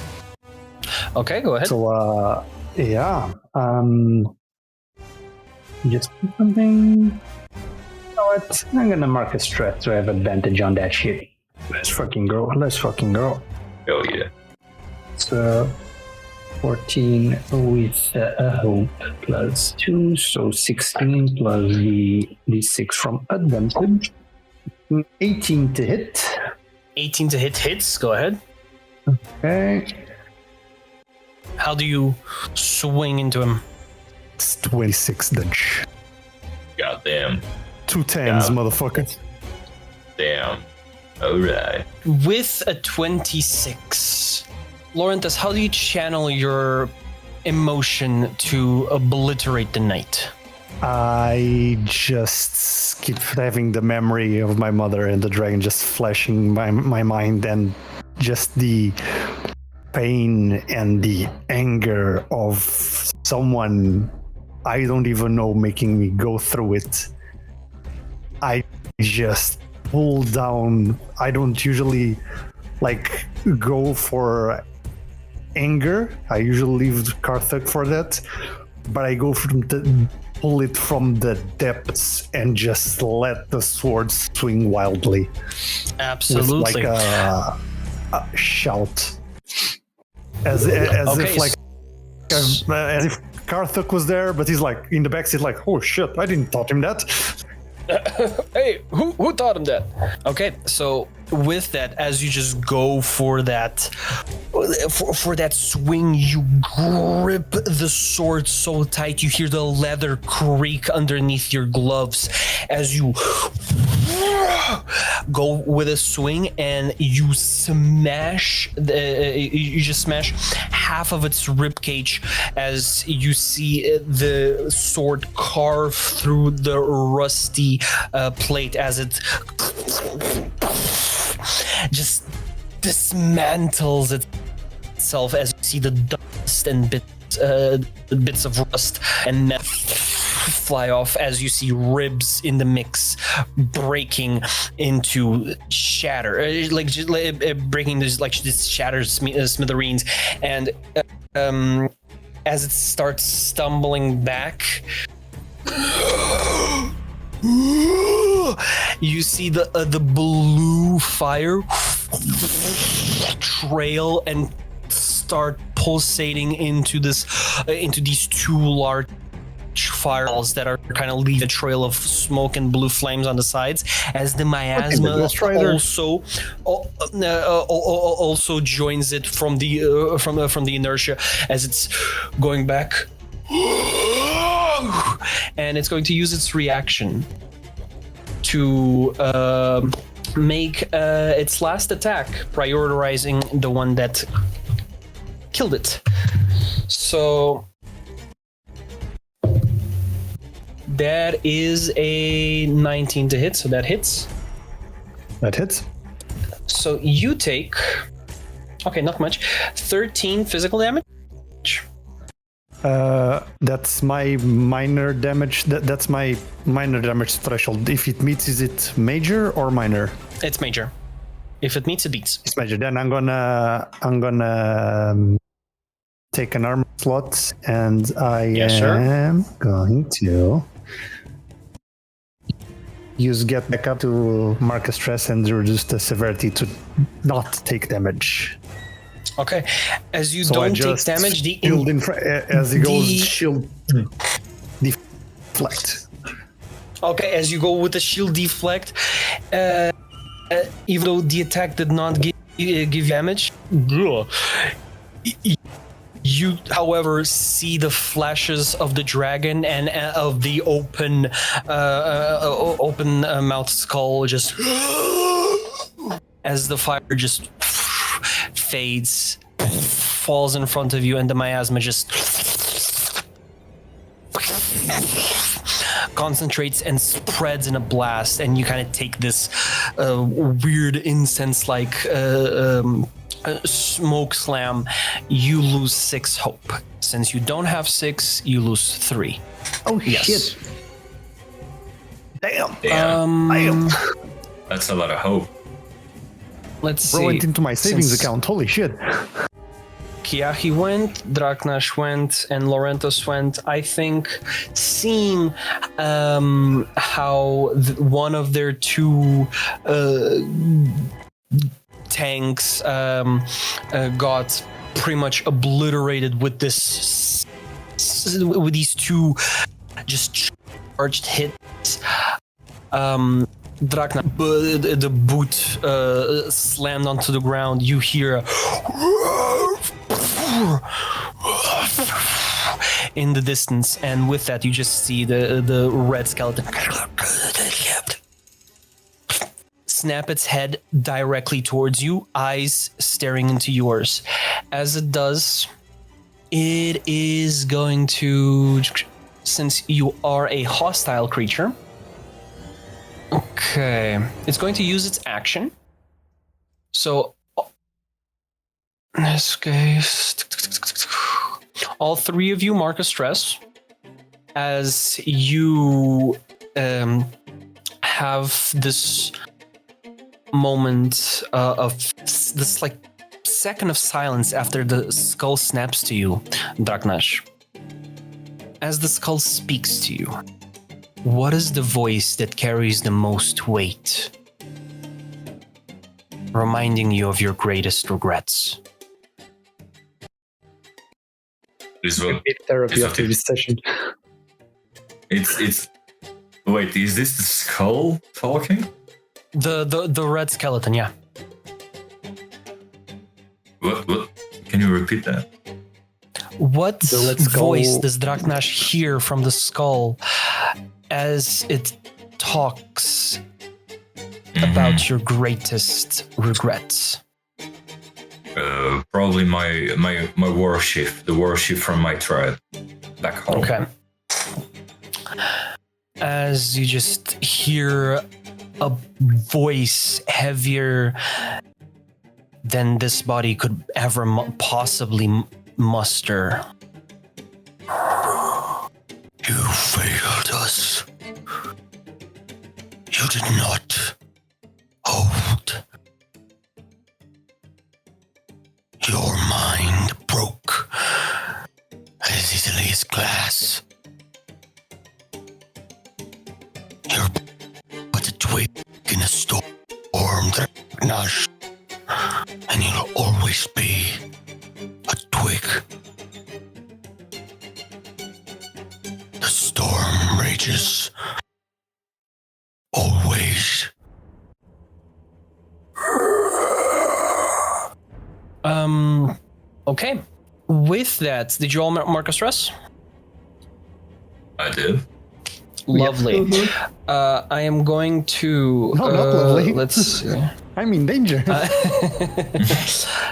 [SPEAKER 1] Okay, go ahead.
[SPEAKER 3] So, yeah. Just put something. You know what? I'm gonna mark a stress to have advantage on that shit. Let's fucking go.
[SPEAKER 2] Oh yeah.
[SPEAKER 3] So 14 with a hope plus 2, so 16 plus the d6 from advantage. 18 to hit.
[SPEAKER 1] 18 to hit hits. Go ahead.
[SPEAKER 3] Okay.
[SPEAKER 1] How do you swing into him?
[SPEAKER 3] It's 26 dodge.
[SPEAKER 2] Goddamn.
[SPEAKER 3] 2 10s, motherfucker.
[SPEAKER 2] Damn. Alright.
[SPEAKER 1] With a 26, Lorenthus, how do you channel your emotion to obliterate the night?
[SPEAKER 3] I just keep having the memory of my mother and the dragon just flashing my mind, and just the pain and the anger of someone I don't even know making me go through it. I just pull down. I don't usually like go for anger. I usually leave Karthik for that, but I go from pull it from the depths and just let the sword swing wildly.
[SPEAKER 1] Absolutely.
[SPEAKER 3] With like a shout, as if like as if Karthik was there, but he's like in the backseat, like, oh shit, I didn't taught him that.
[SPEAKER 1] Hey, who taught him that? Okay, so with that, as you just go for that swing, you grip the sword so tight you hear the leather creak underneath your gloves as you go with a swing, and you smash you just smash half of its ribcage as you see the sword carve through the rusty plate as it just dismantles itself as you see the dust and bits of rust and metal fly off as you see ribs in the mix breaking into shatter, breaking this shattered smithereens, and as it starts stumbling back, you see the blue fire trail and start pulsating into these two large fireballs that are kind of leave a trail of smoke and blue flames on the sides, as the miasma also joins it from the inertia as it's going back. And it's going to use its reaction to make its last attack, prioritizing the one that killed it. So That is a 19 to hit, so that hits.
[SPEAKER 3] That hits.
[SPEAKER 1] So you take, okay, not much, 13 physical damage.
[SPEAKER 3] That's my minor damage. That's my minor damage threshold. If it meets, is it major or minor?
[SPEAKER 1] It's major. If it meets, it beats.
[SPEAKER 3] It's major. Then I'm gonna take an armor slot, and I am going to use get back up to mark a stress and reduce the severity to not take damage.
[SPEAKER 1] Okay, as you don't take damage, the
[SPEAKER 3] shield as it goes, shield deflect.
[SPEAKER 1] Okay, as you go with the shield deflect, even though the attack did not give damage, you, however, see the flashes of the dragon and of the open mouth skull just as the fire just fades, falls in front of you, and the miasma just concentrates and spreads in a blast, and you kind of take this weird incense-like smoke slam. You lose 6 hope. Since you don't have 6, you lose 3.
[SPEAKER 3] Oh
[SPEAKER 1] yes.
[SPEAKER 3] Shit! Damn!
[SPEAKER 2] Damn. That's a lot of hope.
[SPEAKER 1] Let's see.
[SPEAKER 3] Bro went into my savings account. Holy shit!
[SPEAKER 1] Keahi went, Draknash went, and Lorenthus went. I think seeing how one of their 2 tanks got pretty much obliterated with this, with these 2 just charged hits. Draknash, the boot slammed onto the ground. You hear in the distance, and with that, you just see the red skeleton snap its head directly towards you, eyes staring into yours. As it does, it is going to, since you are a hostile creature, okay, it's going to use its action. So, in this case, all 3 of you mark a stress as you have this moment of this like second of silence after the skull snaps to you, Draknash. As the skull speaks to you, what is the voice that carries the most weight, reminding you of your greatest regrets?
[SPEAKER 3] Therapy after this session.
[SPEAKER 2] It's. Wait, is this the skull talking?
[SPEAKER 1] The red skeleton, yeah.
[SPEAKER 2] What? Can you repeat that?
[SPEAKER 1] What voice does Draknash hear from the skull as it talks about your greatest regrets?
[SPEAKER 2] Probably my warship, the warship from my tribe back home.
[SPEAKER 1] Okay. As you just hear a voice heavier than this body could ever possibly muster. You failed us. You did not hold. Your mind broke as easily as glass. You're but a twig in a storm, Draknash, and you'll always be a twig. The storm rages. Always. Okay. With that, did you all mark a stress?
[SPEAKER 2] I did.
[SPEAKER 1] Lovely.
[SPEAKER 4] Yeah. Mm-hmm.
[SPEAKER 1] I am going to.
[SPEAKER 3] No, not lovely.
[SPEAKER 1] Let's see.
[SPEAKER 3] I'm in danger.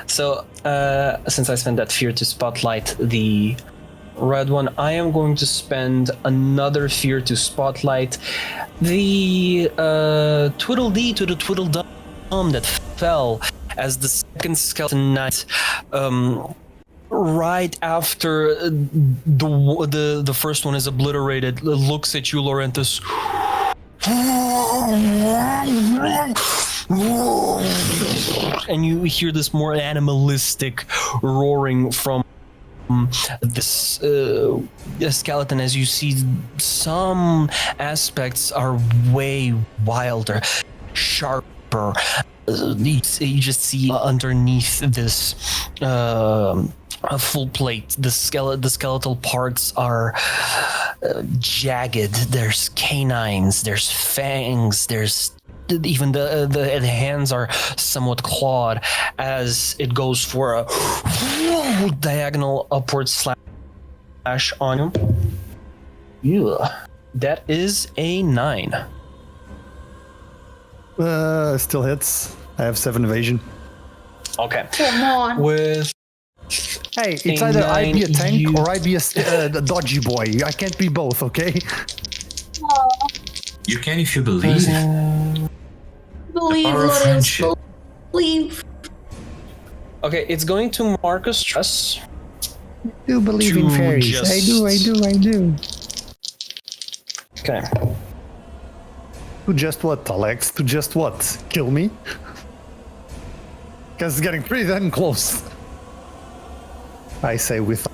[SPEAKER 1] So, since I spent that fear to spotlight the red one. I am going to spend another fear to spotlight the Twiddledee to the Twiddledum that fell as the second skeleton knight. Right after the first one is obliterated, looks at you, Lorenthus. And you hear this more animalistic roaring from this skeleton, as you see some aspects are way wilder, sharper. You just see underneath this a full plate. The skeletal parts are jagged. There's canines. There's fangs. There's even the hands are somewhat clawed as it goes for a diagonal upward slash on you. That is a 9.
[SPEAKER 3] Still hits. I have 7 evasion.
[SPEAKER 1] Okay.
[SPEAKER 4] Come on.
[SPEAKER 1] With
[SPEAKER 3] Hey, it's either I be a tank or I be a dodgy boy. I can't be both, okay?
[SPEAKER 2] You can if you believe.
[SPEAKER 4] Believe,
[SPEAKER 2] power of
[SPEAKER 4] Lorenthus.
[SPEAKER 2] friendship.
[SPEAKER 4] Believe.
[SPEAKER 1] okay, it's going to mark a stress.
[SPEAKER 3] I do believe in
[SPEAKER 1] To
[SPEAKER 3] fairies.
[SPEAKER 1] just-
[SPEAKER 3] I do.
[SPEAKER 1] Okay.
[SPEAKER 3] To just what, Alex? To just what? Kill me? Because it's getting pretty damn close. I say with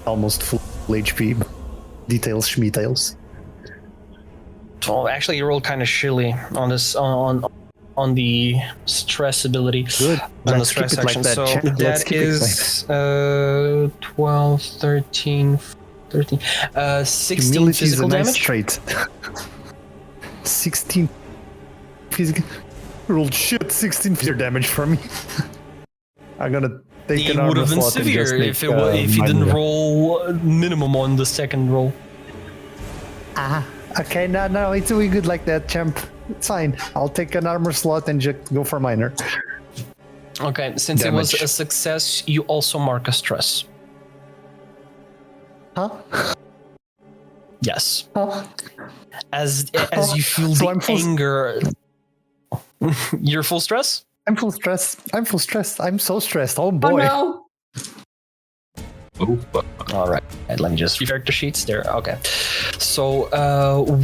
[SPEAKER 3] almost full HP. Details, schmetails.
[SPEAKER 1] Well, actually, you rolled kind of shilly on this on the stress ability.
[SPEAKER 3] Good.
[SPEAKER 1] On the
[SPEAKER 3] Let's keep
[SPEAKER 1] stress
[SPEAKER 3] it like
[SPEAKER 1] section.
[SPEAKER 3] that.
[SPEAKER 1] So
[SPEAKER 3] Let's
[SPEAKER 1] that
[SPEAKER 3] keep it
[SPEAKER 1] is 12, 13, 16
[SPEAKER 3] Humility is a
[SPEAKER 1] physical
[SPEAKER 3] nice
[SPEAKER 1] damage.
[SPEAKER 3] trait. 16 physical. Rolled shit, 16 physical damage for me. I'm gonna take
[SPEAKER 1] It
[SPEAKER 3] an
[SPEAKER 1] would
[SPEAKER 3] armor
[SPEAKER 1] have been
[SPEAKER 3] slot and just
[SPEAKER 1] severe
[SPEAKER 3] make,
[SPEAKER 1] if if you didn't
[SPEAKER 3] minor.
[SPEAKER 1] roll minimum on the second roll.
[SPEAKER 3] Okay, no, it's really good like that, champ. It's fine. I'll take an armor slot and just go for minor.
[SPEAKER 1] Okay, since it was
[SPEAKER 3] Damage.
[SPEAKER 1] a success, you also mark a stress.
[SPEAKER 3] Huh?
[SPEAKER 1] Yes.
[SPEAKER 3] Huh?
[SPEAKER 1] As you feel
[SPEAKER 3] So
[SPEAKER 1] the
[SPEAKER 3] I'm full-
[SPEAKER 1] anger. You're full stress?
[SPEAKER 3] I'm full stress. I'm so stressed. Oh
[SPEAKER 4] Oh
[SPEAKER 3] boy.
[SPEAKER 4] no.
[SPEAKER 2] Oh, fuck.
[SPEAKER 1] All right, let me just character sheets there. Okay, so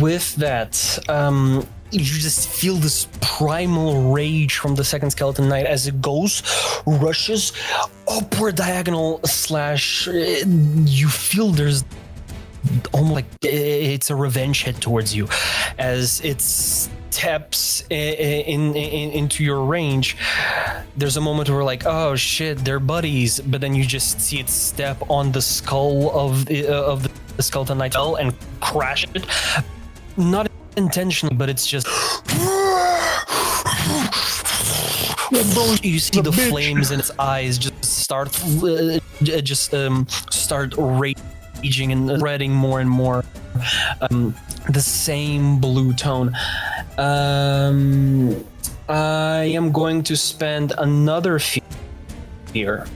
[SPEAKER 1] with that, you just feel this primal rage from the second skeleton knight as it rushes upward diagonal slash. You feel there's almost like it's a revenge hit towards you, as it steps into your range. There's a moment where like, oh shit, they're buddies, but then you just see it step on the skull of the skeleton knight and crash it. Not intentionally, but it's just. You see the flames in its eyes just start raging and spreading more and more. The same blue tone. I am going to spend another fear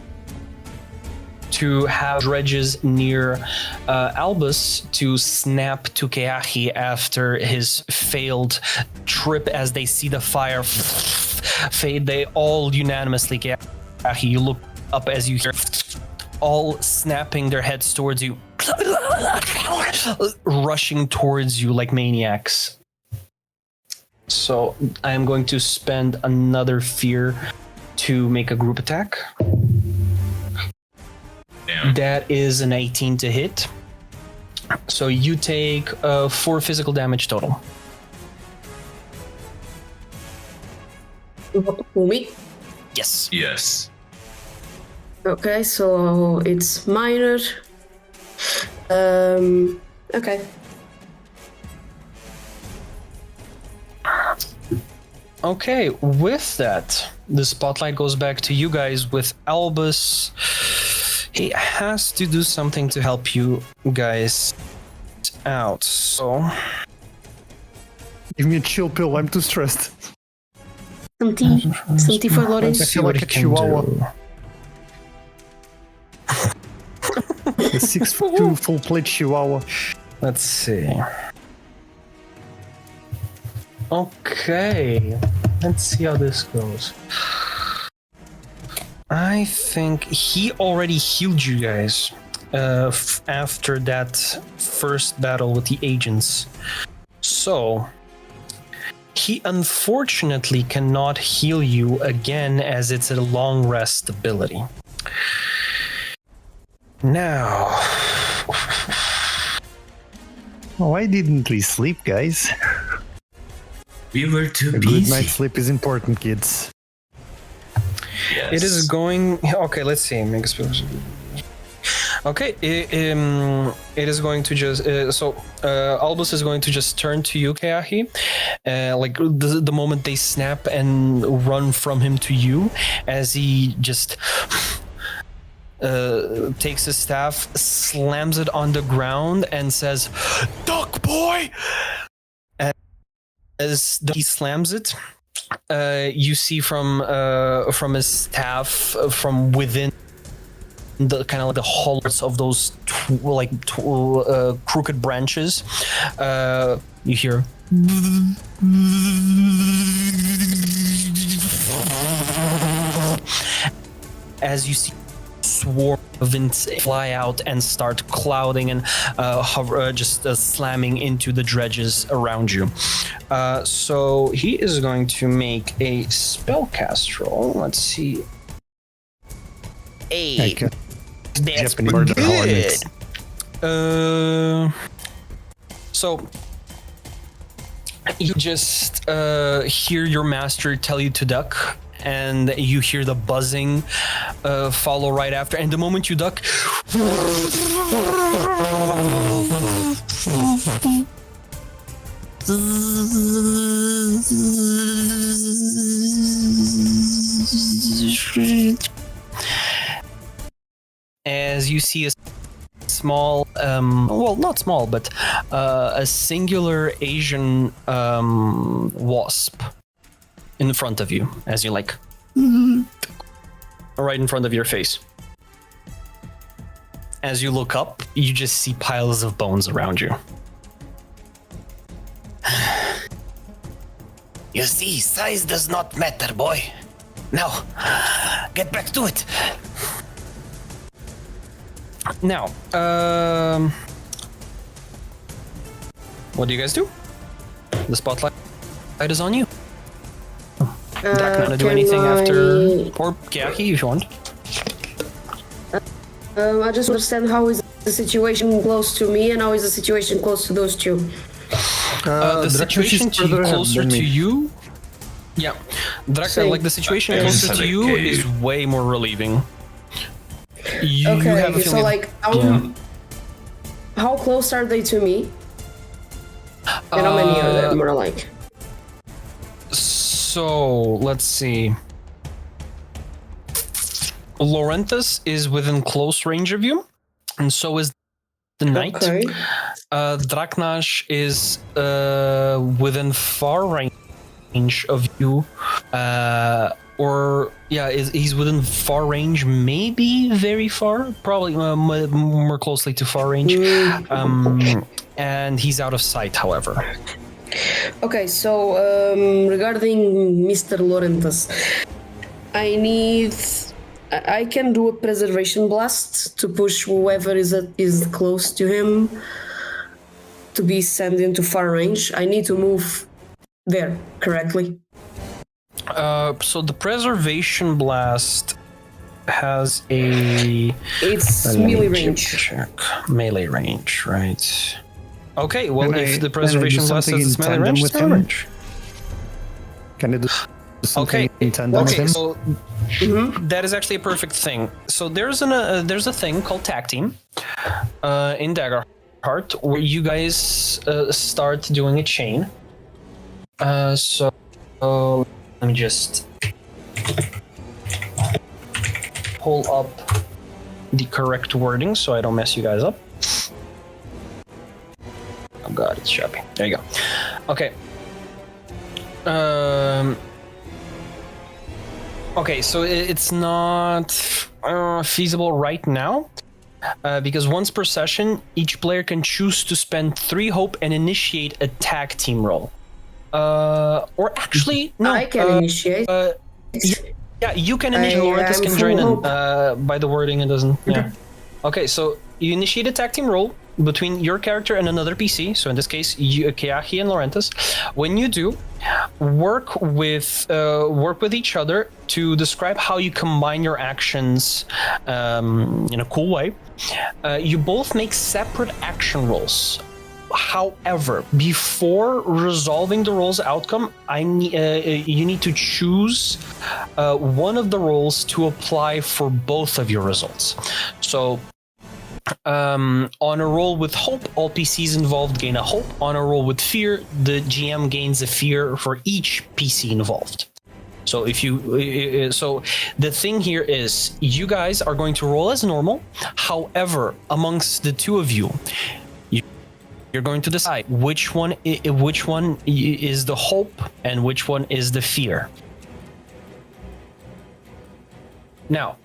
[SPEAKER 1] to have dredges near Albus to snap to Keahi after his failed trip. As they see the fire fade, they all unanimously, Keahi, you look up as you hear all snapping their heads towards you, rushing towards you like maniacs. So I am going to spend another fear to make a group attack.
[SPEAKER 2] Damn.
[SPEAKER 1] That is an 18 to hit. So you take 4 physical damage total.
[SPEAKER 4] Who, me?
[SPEAKER 1] Yes.
[SPEAKER 2] Yes.
[SPEAKER 4] Okay, so it's minor. Okay.
[SPEAKER 1] Okay, with that, the spotlight goes back to you guys with Albus. He has to do something to help you guys out. So
[SPEAKER 3] Give me a chill pill. I'm too stressed.
[SPEAKER 4] Some tea for
[SPEAKER 3] I
[SPEAKER 4] Lorenthus.
[SPEAKER 3] feel like a chihuahua. The 6'2" full plate chihuahua.
[SPEAKER 1] Let's see. Okay, let's see how this goes. I think he already healed you guys after that first battle with the agents. So, he unfortunately cannot heal you again as it's a long rest ability. Now...
[SPEAKER 3] Why didn't we sleep, guys?
[SPEAKER 2] We were too
[SPEAKER 3] A
[SPEAKER 2] busy.
[SPEAKER 3] good night's sleep is important, kids.
[SPEAKER 2] Yes.
[SPEAKER 1] It is going... Okay, let's see. Okay, it is going to just... Albus is going to just turn to you, Keahi. Like, the moment they snap and run from him to you, as he just... takes his staff, slams it on the ground, and says, "Duck boy!" As he slams it, you see from his staff, from within the kind of like the hollows of those crooked branches, you hear. As you see swarm of insects fly out and start clouding and slamming into the dredges around you. So he is going to make a spellcast roll. Let's see. Hey, that's pretty good. So you just hear your master tell you to duck, and you hear the buzzing follow right after, and the moment you duck, as you see a small, well, not small, but a singular Asian wasp in front of you, as you like, right in front of your face. As you look up, you just see piles of bones around you. You see, size does not matter, boy. Now, get back to it. Now, what do you guys do? The spotlight is on you. Draknash, do anything after, or Keahi if you want.
[SPEAKER 4] I just understand how is the situation close to me and how is the situation close to those two.
[SPEAKER 1] The situation closer to you, yeah, like the situation closer to you is way more relieving. You have a
[SPEAKER 4] so like, how close are they to me? And how many are there, more like?
[SPEAKER 1] So, let's see. Lorenthus is within close range of you, and so is the knight.
[SPEAKER 4] Okay.
[SPEAKER 1] Draknash is within far range of you, he's within far range, maybe very far, probably more closely to far range, and he's out of sight, however.
[SPEAKER 4] Okay, so regarding Mr. Lorenthus, I can do a preservation blast to push whoever is close to him to be sent into far range. I need to move there, correctly?
[SPEAKER 1] So the preservation blast has a...
[SPEAKER 4] It's melee range.
[SPEAKER 1] Check. Melee range, right. Okay, well, if the preservation blast has its melee range, it's melee range.
[SPEAKER 3] Can I do something in tandem with him?
[SPEAKER 1] So that is actually a perfect thing. So there's a thing called tag team in Daggerheart where you guys start doing a chain. So let me just pull up the correct wording so I don't mess you guys up. Oh god, it's sharpie. There you go. Okay. Okay, so it's not feasible right now, because once per session, each player can choose to spend 3 hope and initiate a tag team roll. Or actually, no.
[SPEAKER 4] I can initiate.
[SPEAKER 1] Yeah, you can initiate. Lorenthus can join in. By the wording, it doesn't. Yeah. Okay, so you initiate a tag team roll between your character and another PC. So in this case, Keahi and Lorenthus. When you do, work with each other to describe how you combine your actions in a cool way. You both make separate action rolls. However, before resolving the roll's outcome, you need to choose one of the rolls to apply for both of your results. So, on a roll with hope, all PCs involved gain a hope. On a roll with fear, the GM gains a fear for each PC involved. So the thing here is, you guys are going to roll as normal. However, amongst the two of you, you're going to decide which one is the hope and which one is the fear. Now,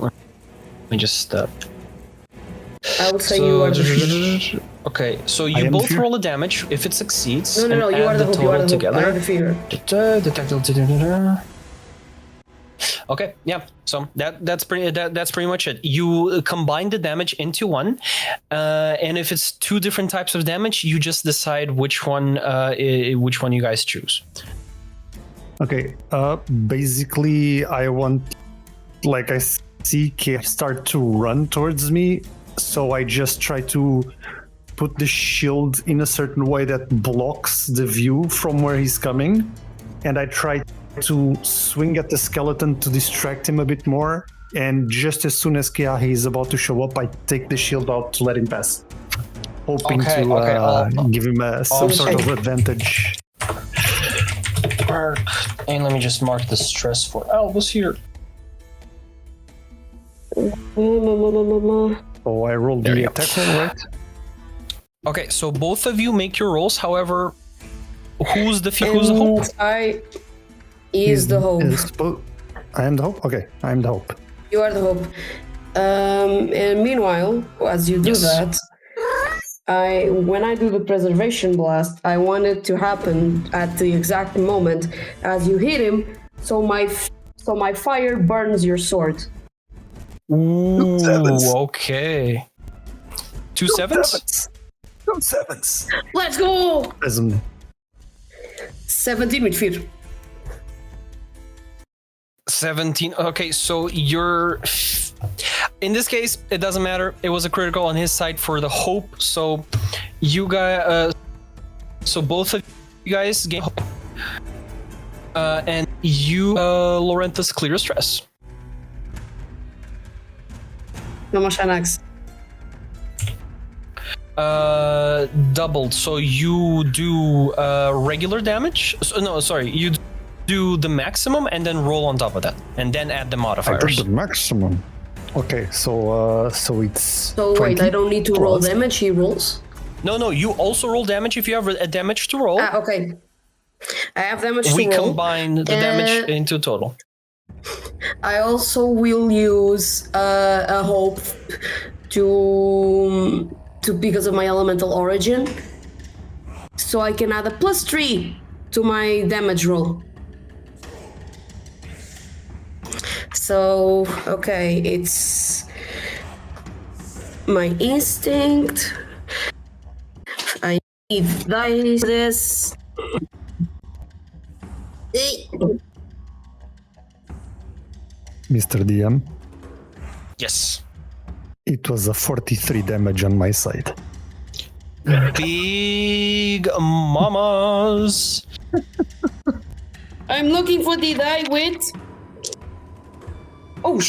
[SPEAKER 1] let me just.
[SPEAKER 4] I would say you are the fear.
[SPEAKER 1] Okay, so you both roll a damage if it succeeds.
[SPEAKER 4] No, you are the hope. You are the hope. I are the fear.
[SPEAKER 1] Okay, yeah. So that's pretty much it. You combine the damage into one, and if it's 2 different types of damage, you just decide which one you guys choose.
[SPEAKER 3] Okay. Basically, I want, like, I see Keahi start to run towards me, so I just try to put the shield in a certain way that blocks the view from where he's coming, and I try to swing at the skeleton to distract him a bit more, and just as soon as Keahi is about to show up, I take the shield out to let him pass, hoping to give him some sort of advantage.
[SPEAKER 1] And let me just mark the stress for Albus here.
[SPEAKER 3] Oh, I rolled the attack roll, right?
[SPEAKER 1] Okay, so both of you make your rolls. However, who's the hope?
[SPEAKER 4] I is the hope.
[SPEAKER 3] I am the hope? Okay, I am the hope.
[SPEAKER 4] You are the hope. And meanwhile, as you do that, when I do the preservation blast, I want it to happen at the exact moment as you hit him, so my fire burns your sword.
[SPEAKER 1] Ooh, okay. 2 sevens?
[SPEAKER 3] 2 sevens.
[SPEAKER 4] Let's go! 17 with fear.
[SPEAKER 1] 17. Okay, so you're. In this case, it doesn't matter. It was a critical on his side for the hope. So you guys. So both of you guys gain hope. And you, Lorenthus, clear stress.
[SPEAKER 4] How much next?
[SPEAKER 1] Doubled. So you do regular damage. You do the maximum and then roll on top of that, and then add the modifiers.
[SPEAKER 3] I did the maximum. Okay, so it's.
[SPEAKER 4] So wait, I don't need to roll damage. He rolls.
[SPEAKER 1] No, you also roll damage if you have a damage to roll.
[SPEAKER 4] Okay. I have damage to roll.
[SPEAKER 1] We combine the damage into total.
[SPEAKER 4] I also will use a hope to because of my elemental origin, so I can add a +3 to my damage roll. So, okay, it's my instinct. I need this.
[SPEAKER 3] Mr. DM?
[SPEAKER 1] Yes.
[SPEAKER 3] It was a 43 damage on my side.
[SPEAKER 1] Big mamas.
[SPEAKER 4] I'm looking for the die with. Oh,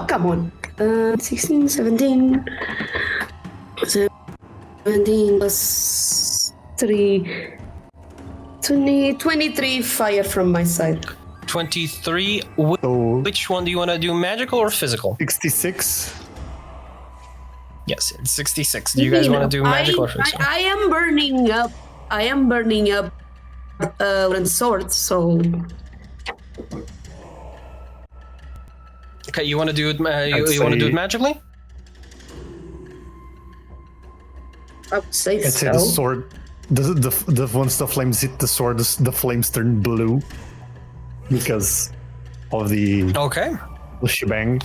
[SPEAKER 4] come on. 16, 17. 17 plus 3. 23 fire from my side.
[SPEAKER 1] 23. Which one do you want to do, magical or physical?
[SPEAKER 3] 66.
[SPEAKER 1] Yes, it's 66. Do you guys want to do magical or physical?
[SPEAKER 4] I am burning up. Sword, so.
[SPEAKER 1] Okay, you want to do it? You want to do it magically?
[SPEAKER 4] I would say
[SPEAKER 3] I'd say the sword. Once the flames hit the sword, the flames turn blue because of the shebang.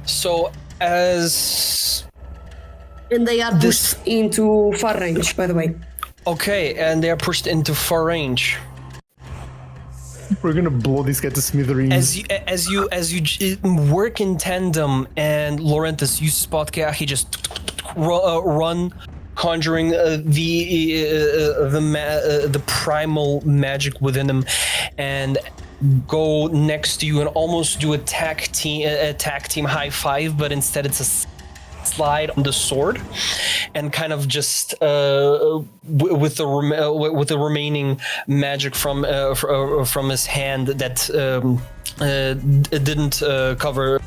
[SPEAKER 1] So as
[SPEAKER 4] and they are pushed into far range, by the way.
[SPEAKER 1] Okay, and they are pushed into far range.
[SPEAKER 3] We're gonna blow this guy to smithereens.
[SPEAKER 1] As you work in tandem, and Lorenthus, you spot Keahi just run, conjuring the primal magic within him, and go next to you and almost do a tag team high five, but instead it's a slide on the sword, and kind of just with the remaining magic from his hand that didn't cover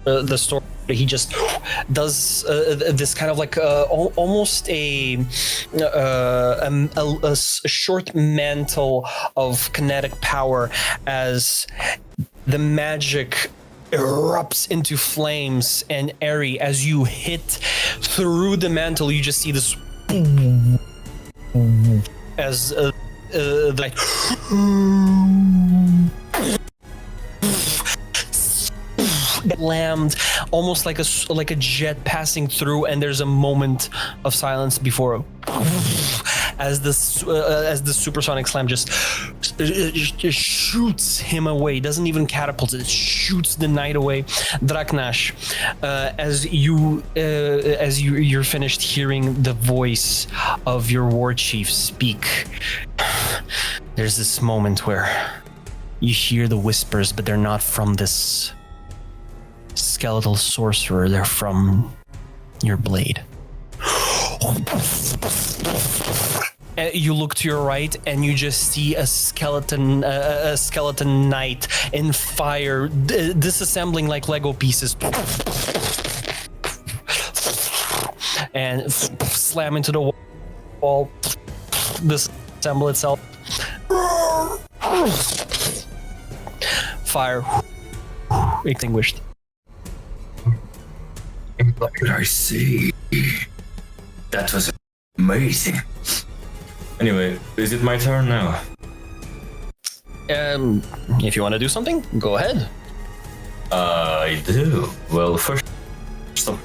[SPEAKER 1] the sword. He just does this kind of like almost a short mantle of kinetic power as the magic erupts into flames. And eerie, as you hit through the mantle, you just see this as like slammed, almost like a jet passing through, and there's a moment of silence before as the supersonic slam just shoots him away. Doesn't even catapult it, shoots the knight away. Draknash, as you're finished hearing the voice of your war chief speak, there's this moment where you hear the whispers, but they're not from this skeletal sorcerer, they're from your blade. You look to your right and you just see a skeleton knight in fire, disassembling like Lego pieces, and slam into the wall, disassemble itself. Fire extinguished.
[SPEAKER 2] What did I see? That was amazing. Anyway, is it my turn now?
[SPEAKER 1] If you want to do something, go ahead.
[SPEAKER 2] I do. Well, first of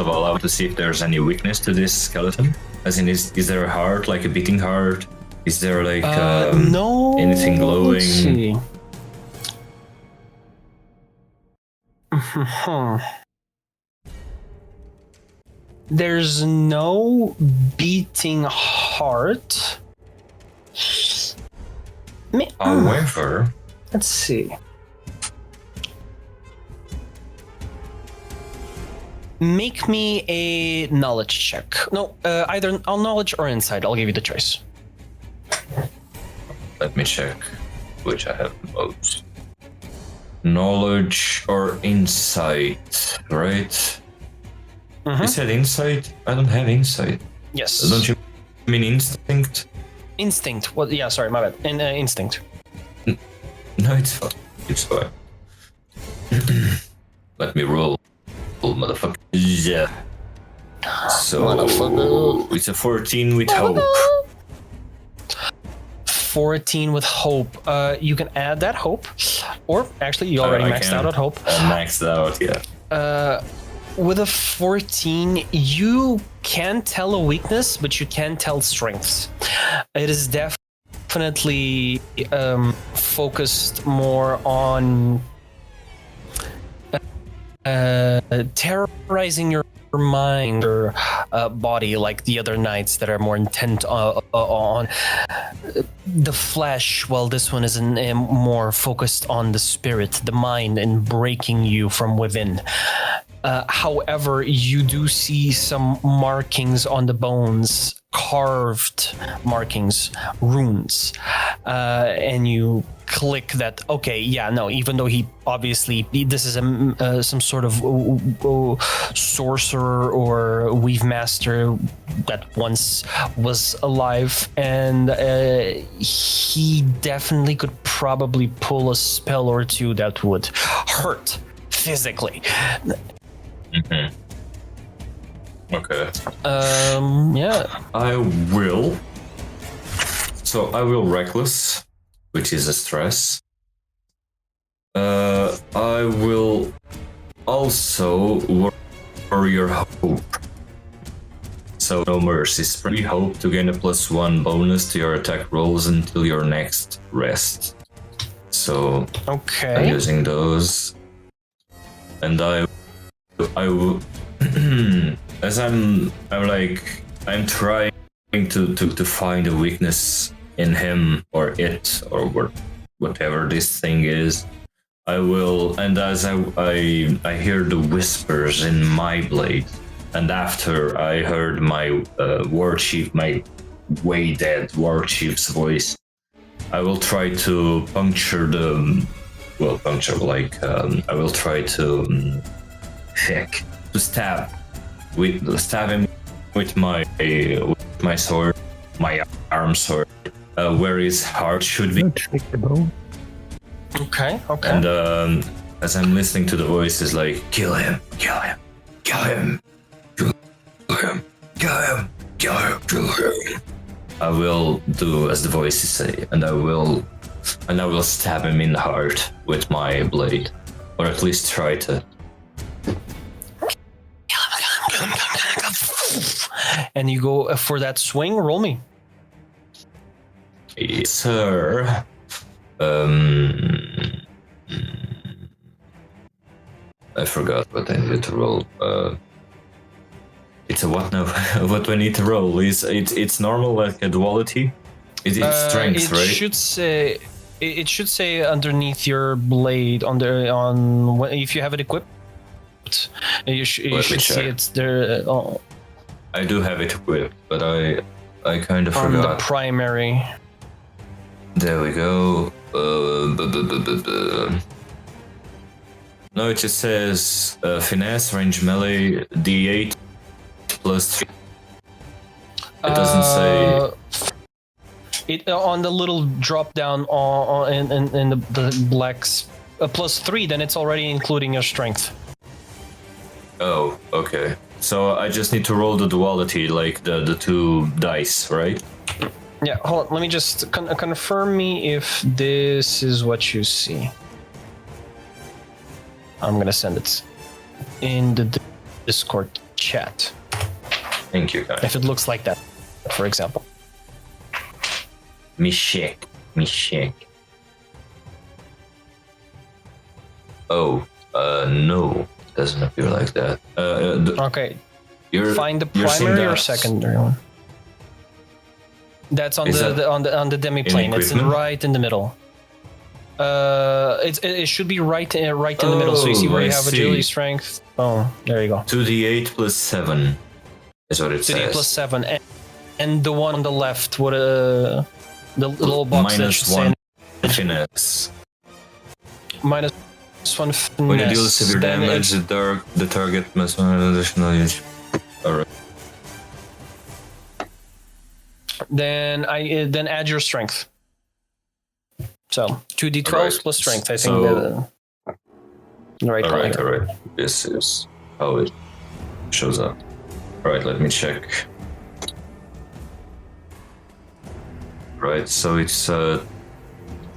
[SPEAKER 2] all, I want to see if there's any weakness to this skeleton. As in, is there a heart, like a beating heart? Is there like
[SPEAKER 1] no
[SPEAKER 2] anything glowing?
[SPEAKER 1] Let's see. There's no beating heart.
[SPEAKER 2] However,
[SPEAKER 1] let's see. Make me a knowledge check. No, either on knowledge or insight. I'll give you the choice.
[SPEAKER 2] Let me check which I have most. Knowledge or insight, right? You said insight? I don't have insight.
[SPEAKER 1] Yes.
[SPEAKER 2] Don't you mean instinct?
[SPEAKER 1] Instinct. Well, yeah, sorry, my bad. Instinct.
[SPEAKER 2] No, it's fine. It's fine. Let me roll, motherfucker. Yeah. So it's a 14 with hope.
[SPEAKER 1] 14 with hope. You can add that hope, or actually, you already maxed out at hope.
[SPEAKER 2] Maxed out, yeah.
[SPEAKER 1] With a 14, you can tell a weakness, but you can't tell strengths. It is definitely focused more on terrorizing your mind or body, like the other knights that are more intent on the flesh, while this one is more focused on the spirit, the mind, and breaking you from within. However, you do see some markings on the bones, carved markings, runes, and you click that, okay, yeah, no, even though this is some sort of sorcerer or weave master that once was alive, and he definitely could probably pull a spell or two that would hurt physically.
[SPEAKER 2] Mm-hmm. Okay.
[SPEAKER 1] Yeah.
[SPEAKER 2] I will. So I will reckless, which is a stress. I will also warrior hope. So no mercy. Spray hope to gain a +1 bonus to your attack rolls until your next rest. So
[SPEAKER 1] Okay.
[SPEAKER 2] I'm using those, and I will. As I'm trying to find a weakness in him or it or whatever this thing is. I will, and as I hear the whispers in my blade, and after I heard my war chief, my way dead war chief's voice, I will try to puncture the, I will try to stab him with my sword, my arm sword, where his heart should be.
[SPEAKER 1] Okay.
[SPEAKER 2] And as I'm listening to the voices, like, kill him, kill him, kill him, kill him, kill him, kill him, kill him. I will do as the voices say, and I will stab him in the heart with my blade, or at least try to.
[SPEAKER 1] And you go for that swing. Roll me.
[SPEAKER 2] Yes, sir. I forgot what I needed to roll. It's a what now? What do I need to roll? It's normal, like a duality? It's strength, right?
[SPEAKER 1] It should say underneath your blade if you have it equipped. You should see it's there.
[SPEAKER 2] I do have it equipped, but I kind of forgot.
[SPEAKER 1] On the primary.
[SPEAKER 2] There we go. No, it just says finesse, range melee, D8 +3. It doesn't say.
[SPEAKER 1] It on the little drop down in the blacks +3. Then it's already including your strength.
[SPEAKER 2] Oh, okay. So I just need to roll the duality, like the two dice, right?
[SPEAKER 1] Yeah, hold on. Let me just confirm me if this is what you see. I'm gonna send it in the Discord chat.
[SPEAKER 2] Thank you, guys.
[SPEAKER 1] If it looks like that, for example.
[SPEAKER 2] Me shake. Oh, no. Doesn't appear like that.
[SPEAKER 1] Okay. Find the primary or secondary one. That's on the demi-plane. It's right in the middle. It should be right in the middle. So you see where you have agility, strength. Oh, there you go.
[SPEAKER 2] 2d8 +7 is what it says. 2d8
[SPEAKER 1] +7, and the one on the left, what the little box that should say
[SPEAKER 2] finesse.
[SPEAKER 1] -1 finesse.
[SPEAKER 2] When you deal severe damage, the target must have an additional use. Alright.
[SPEAKER 1] Then add your strength. So 2d12
[SPEAKER 2] right.
[SPEAKER 1] plus strength. I think the right.
[SPEAKER 2] All right. This is how it shows up. All right, let me check. Right, so it's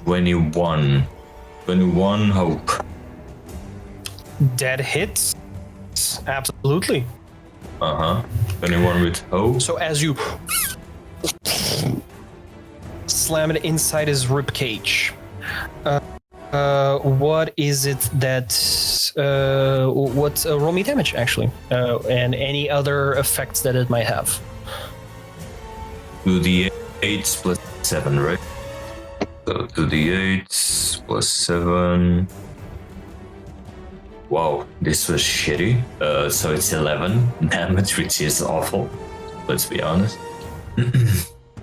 [SPEAKER 2] 21. 21 hope.
[SPEAKER 1] That hits. Absolutely.
[SPEAKER 2] 21 with hope.
[SPEAKER 1] So as you slam it inside his rib cage, what is it that what's roll me damage actually, and any other effects that it might have.
[SPEAKER 2] 2d8 +7, right? So 2d8 +7. Wow, this was shitty. So it's 11 damage, which is awful. Let's be honest.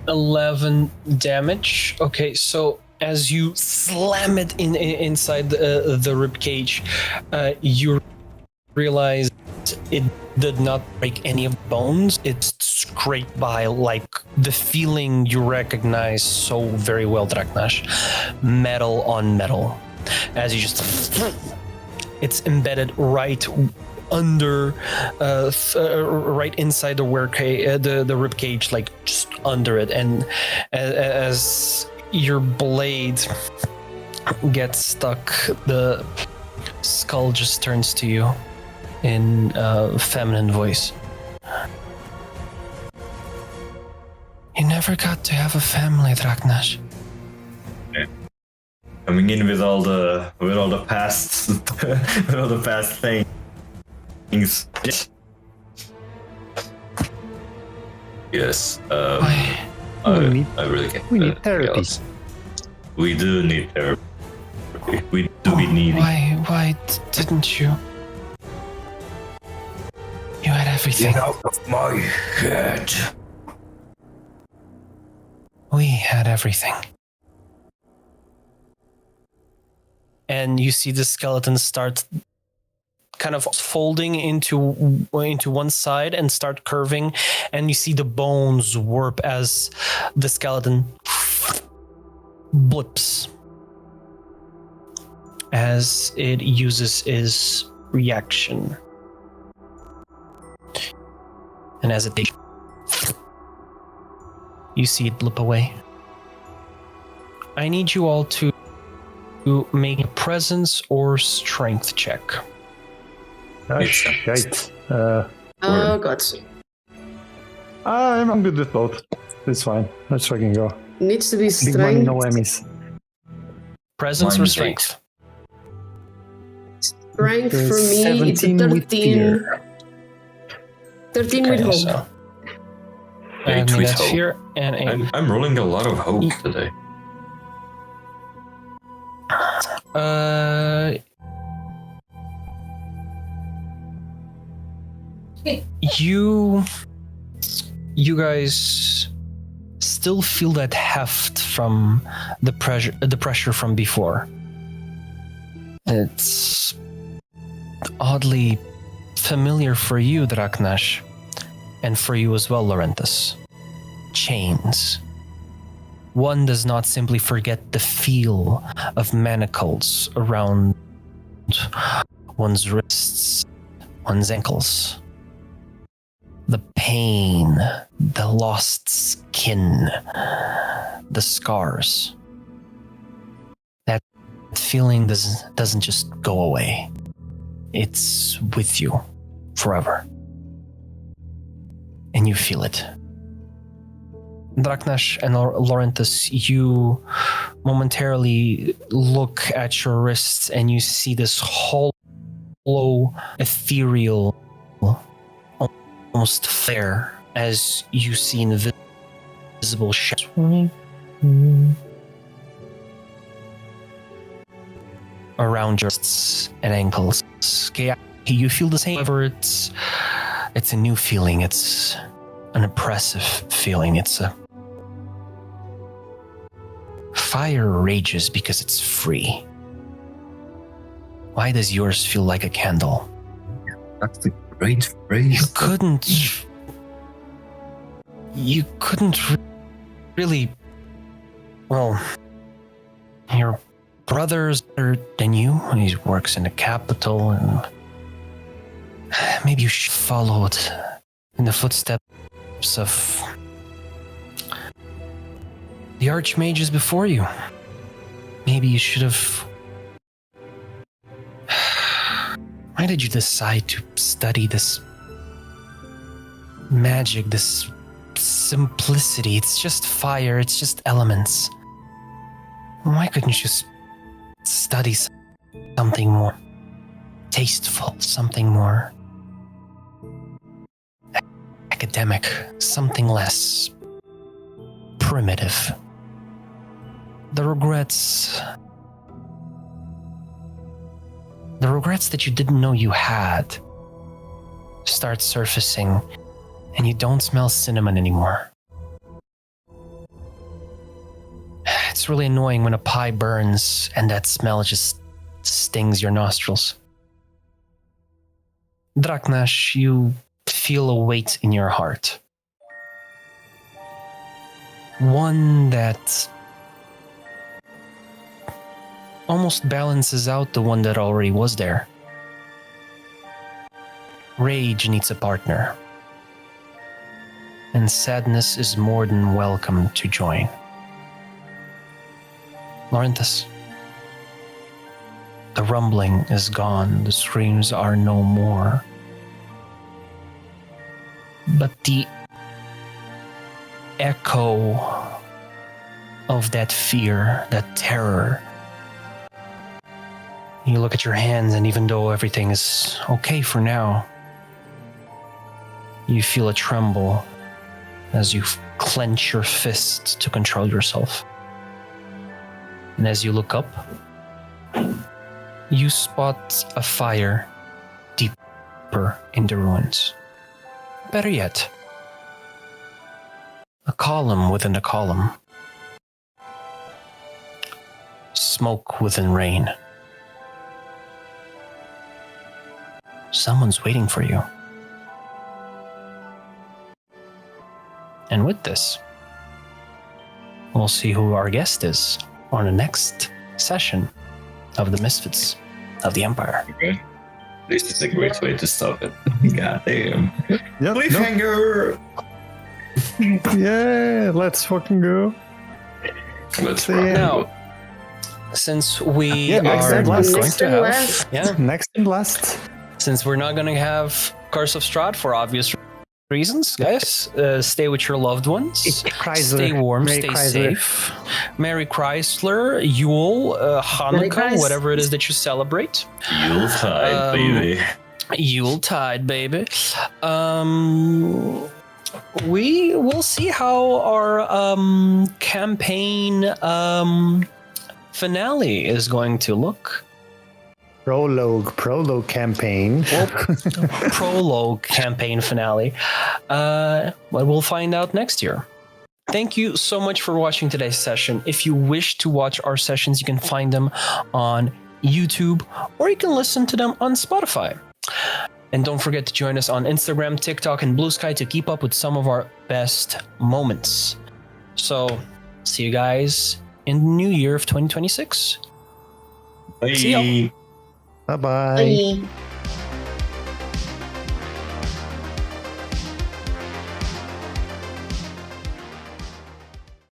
[SPEAKER 1] 11 damage. Okay, so as you slam it inside the rib cage, you realize it did not break any of the bones. It's scraped by, like, the feeling you recognize so very well, Draknash. Metal on metal. As you just... It's embedded right under, right inside the rib cage, like just under it. And as your blade gets stuck, the skull just turns to you in a feminine voice. You never got to have a family, Draknash.
[SPEAKER 2] Coming in with all the past with all the past things. Yes. I really can't.
[SPEAKER 3] We need therapy.
[SPEAKER 2] We do need therapy. We do be needy.
[SPEAKER 1] Why didn't you? You had everything.
[SPEAKER 2] Get out of my head.
[SPEAKER 1] We had everything. And you see the skeleton start kind of folding into one side and start curving, and you see the bones warp as the skeleton blips as it uses its reaction. And as it takes, you see it blip away. I need you all to make a presence or strength check.
[SPEAKER 3] Shite.
[SPEAKER 4] Oh god.
[SPEAKER 3] I'm good with both. It's fine. Let's fucking go.
[SPEAKER 4] Needs to be
[SPEAKER 3] Big money,
[SPEAKER 4] strength.
[SPEAKER 3] no Emmys.
[SPEAKER 1] Presence or
[SPEAKER 2] Mine
[SPEAKER 1] strength?
[SPEAKER 4] Strength for me, it's a
[SPEAKER 3] 17 with
[SPEAKER 4] 13.
[SPEAKER 3] fear.
[SPEAKER 4] 13 with
[SPEAKER 1] Okay,
[SPEAKER 4] hope.
[SPEAKER 1] so
[SPEAKER 2] Eight with hope.
[SPEAKER 1] fear and a
[SPEAKER 2] I'm rolling a lot of hope today.
[SPEAKER 1] You guys still feel that heft from the pressure from before. It's oddly familiar for you, Draknash, and for you as well, Lorenthus. Chains. One does not simply forget the feel of manacles around one's wrists, one's ankles. The pain, the lost skin, the scars. That feeling doesn't just go away. It's with you forever. And you feel it. Draknash and Lorenthus, you momentarily look at your wrists and you see this hollow, ethereal, almost flare as you see invisible shadows around your wrists and ankles. Keahi, you feel the same, however, it's a new feeling. It's an oppressive feeling. It's a fire rages because it's free. Why does yours feel like a candle?
[SPEAKER 2] That's a great phrase.
[SPEAKER 1] You couldn't really. Well, your brother's better than you. He works in the capital, and maybe you should follow it in the footsteps of the archmages before you. Maybe you should have. Why did you decide to study this magic, this simplicity? It's just fire, it's just elements. Why couldn't you just study something more tasteful, something more academic, something less primitive? The regrets that you didn't know you had start surfacing, and you don't smell cinnamon anymore. It's It's really annoying when a pie burns and that smell just stings your nostrils. Draknash, you feel a weight in your heart. One that almost balances out the one that already was there. Rage needs a partner, and sadness is more than welcome to join. Lorenthus, the rumbling is gone, the screams are no more. But the echo of that fear, that terror. You look at your hands, and even though everything is okay for now, you feel a tremble as you clench your fists to control yourself. And as you look up, you spot a fire deeper in the ruins. Better yet, a column within a column. Smoke within rain. Someone's waiting for you. And with this, we'll see who our guest is on the next session of the Misfits of the Empire.
[SPEAKER 2] Okay. This is a great way to stop it. God damn.
[SPEAKER 3] Yep,
[SPEAKER 2] Cliffhanger!
[SPEAKER 3] Yeah, let's fucking go.
[SPEAKER 2] Let's
[SPEAKER 3] See
[SPEAKER 2] rock
[SPEAKER 3] ya.
[SPEAKER 2] and roll.
[SPEAKER 1] Now, since we
[SPEAKER 3] Yeah, next
[SPEAKER 1] are
[SPEAKER 3] and
[SPEAKER 1] not
[SPEAKER 3] last.
[SPEAKER 1] going
[SPEAKER 4] Next
[SPEAKER 1] to
[SPEAKER 4] and
[SPEAKER 1] have,
[SPEAKER 4] last.
[SPEAKER 1] yeah,
[SPEAKER 3] Next and last.
[SPEAKER 1] since we're not going to have Curse of Strahd for obvious reasons, guys, stay with your loved ones.
[SPEAKER 3] Chrysler.
[SPEAKER 1] Stay warm,
[SPEAKER 3] Merry
[SPEAKER 1] stay
[SPEAKER 3] Chrysler.
[SPEAKER 1] safe. Merry Chrysler, Yule, Hanukkah,
[SPEAKER 4] Christ.
[SPEAKER 1] whatever it is that you celebrate.
[SPEAKER 2] Yuletide, baby.
[SPEAKER 1] Yuletide, baby. We will see how our campaign finale is going to look.
[SPEAKER 3] Prologue campaign.
[SPEAKER 1] Prologue campaign finale. But we'll find out next year. Thank you so much for watching today's session. If you wish to watch our sessions, you can find them on YouTube or you can listen to them on Spotify. And don't forget to join us on Instagram, TikTok, and Blue Sky to keep up with some of our best moments. So, see you guys in the new year of 2026.
[SPEAKER 2] Bye.
[SPEAKER 1] See ya.
[SPEAKER 3] Bye-bye.
[SPEAKER 4] Bye.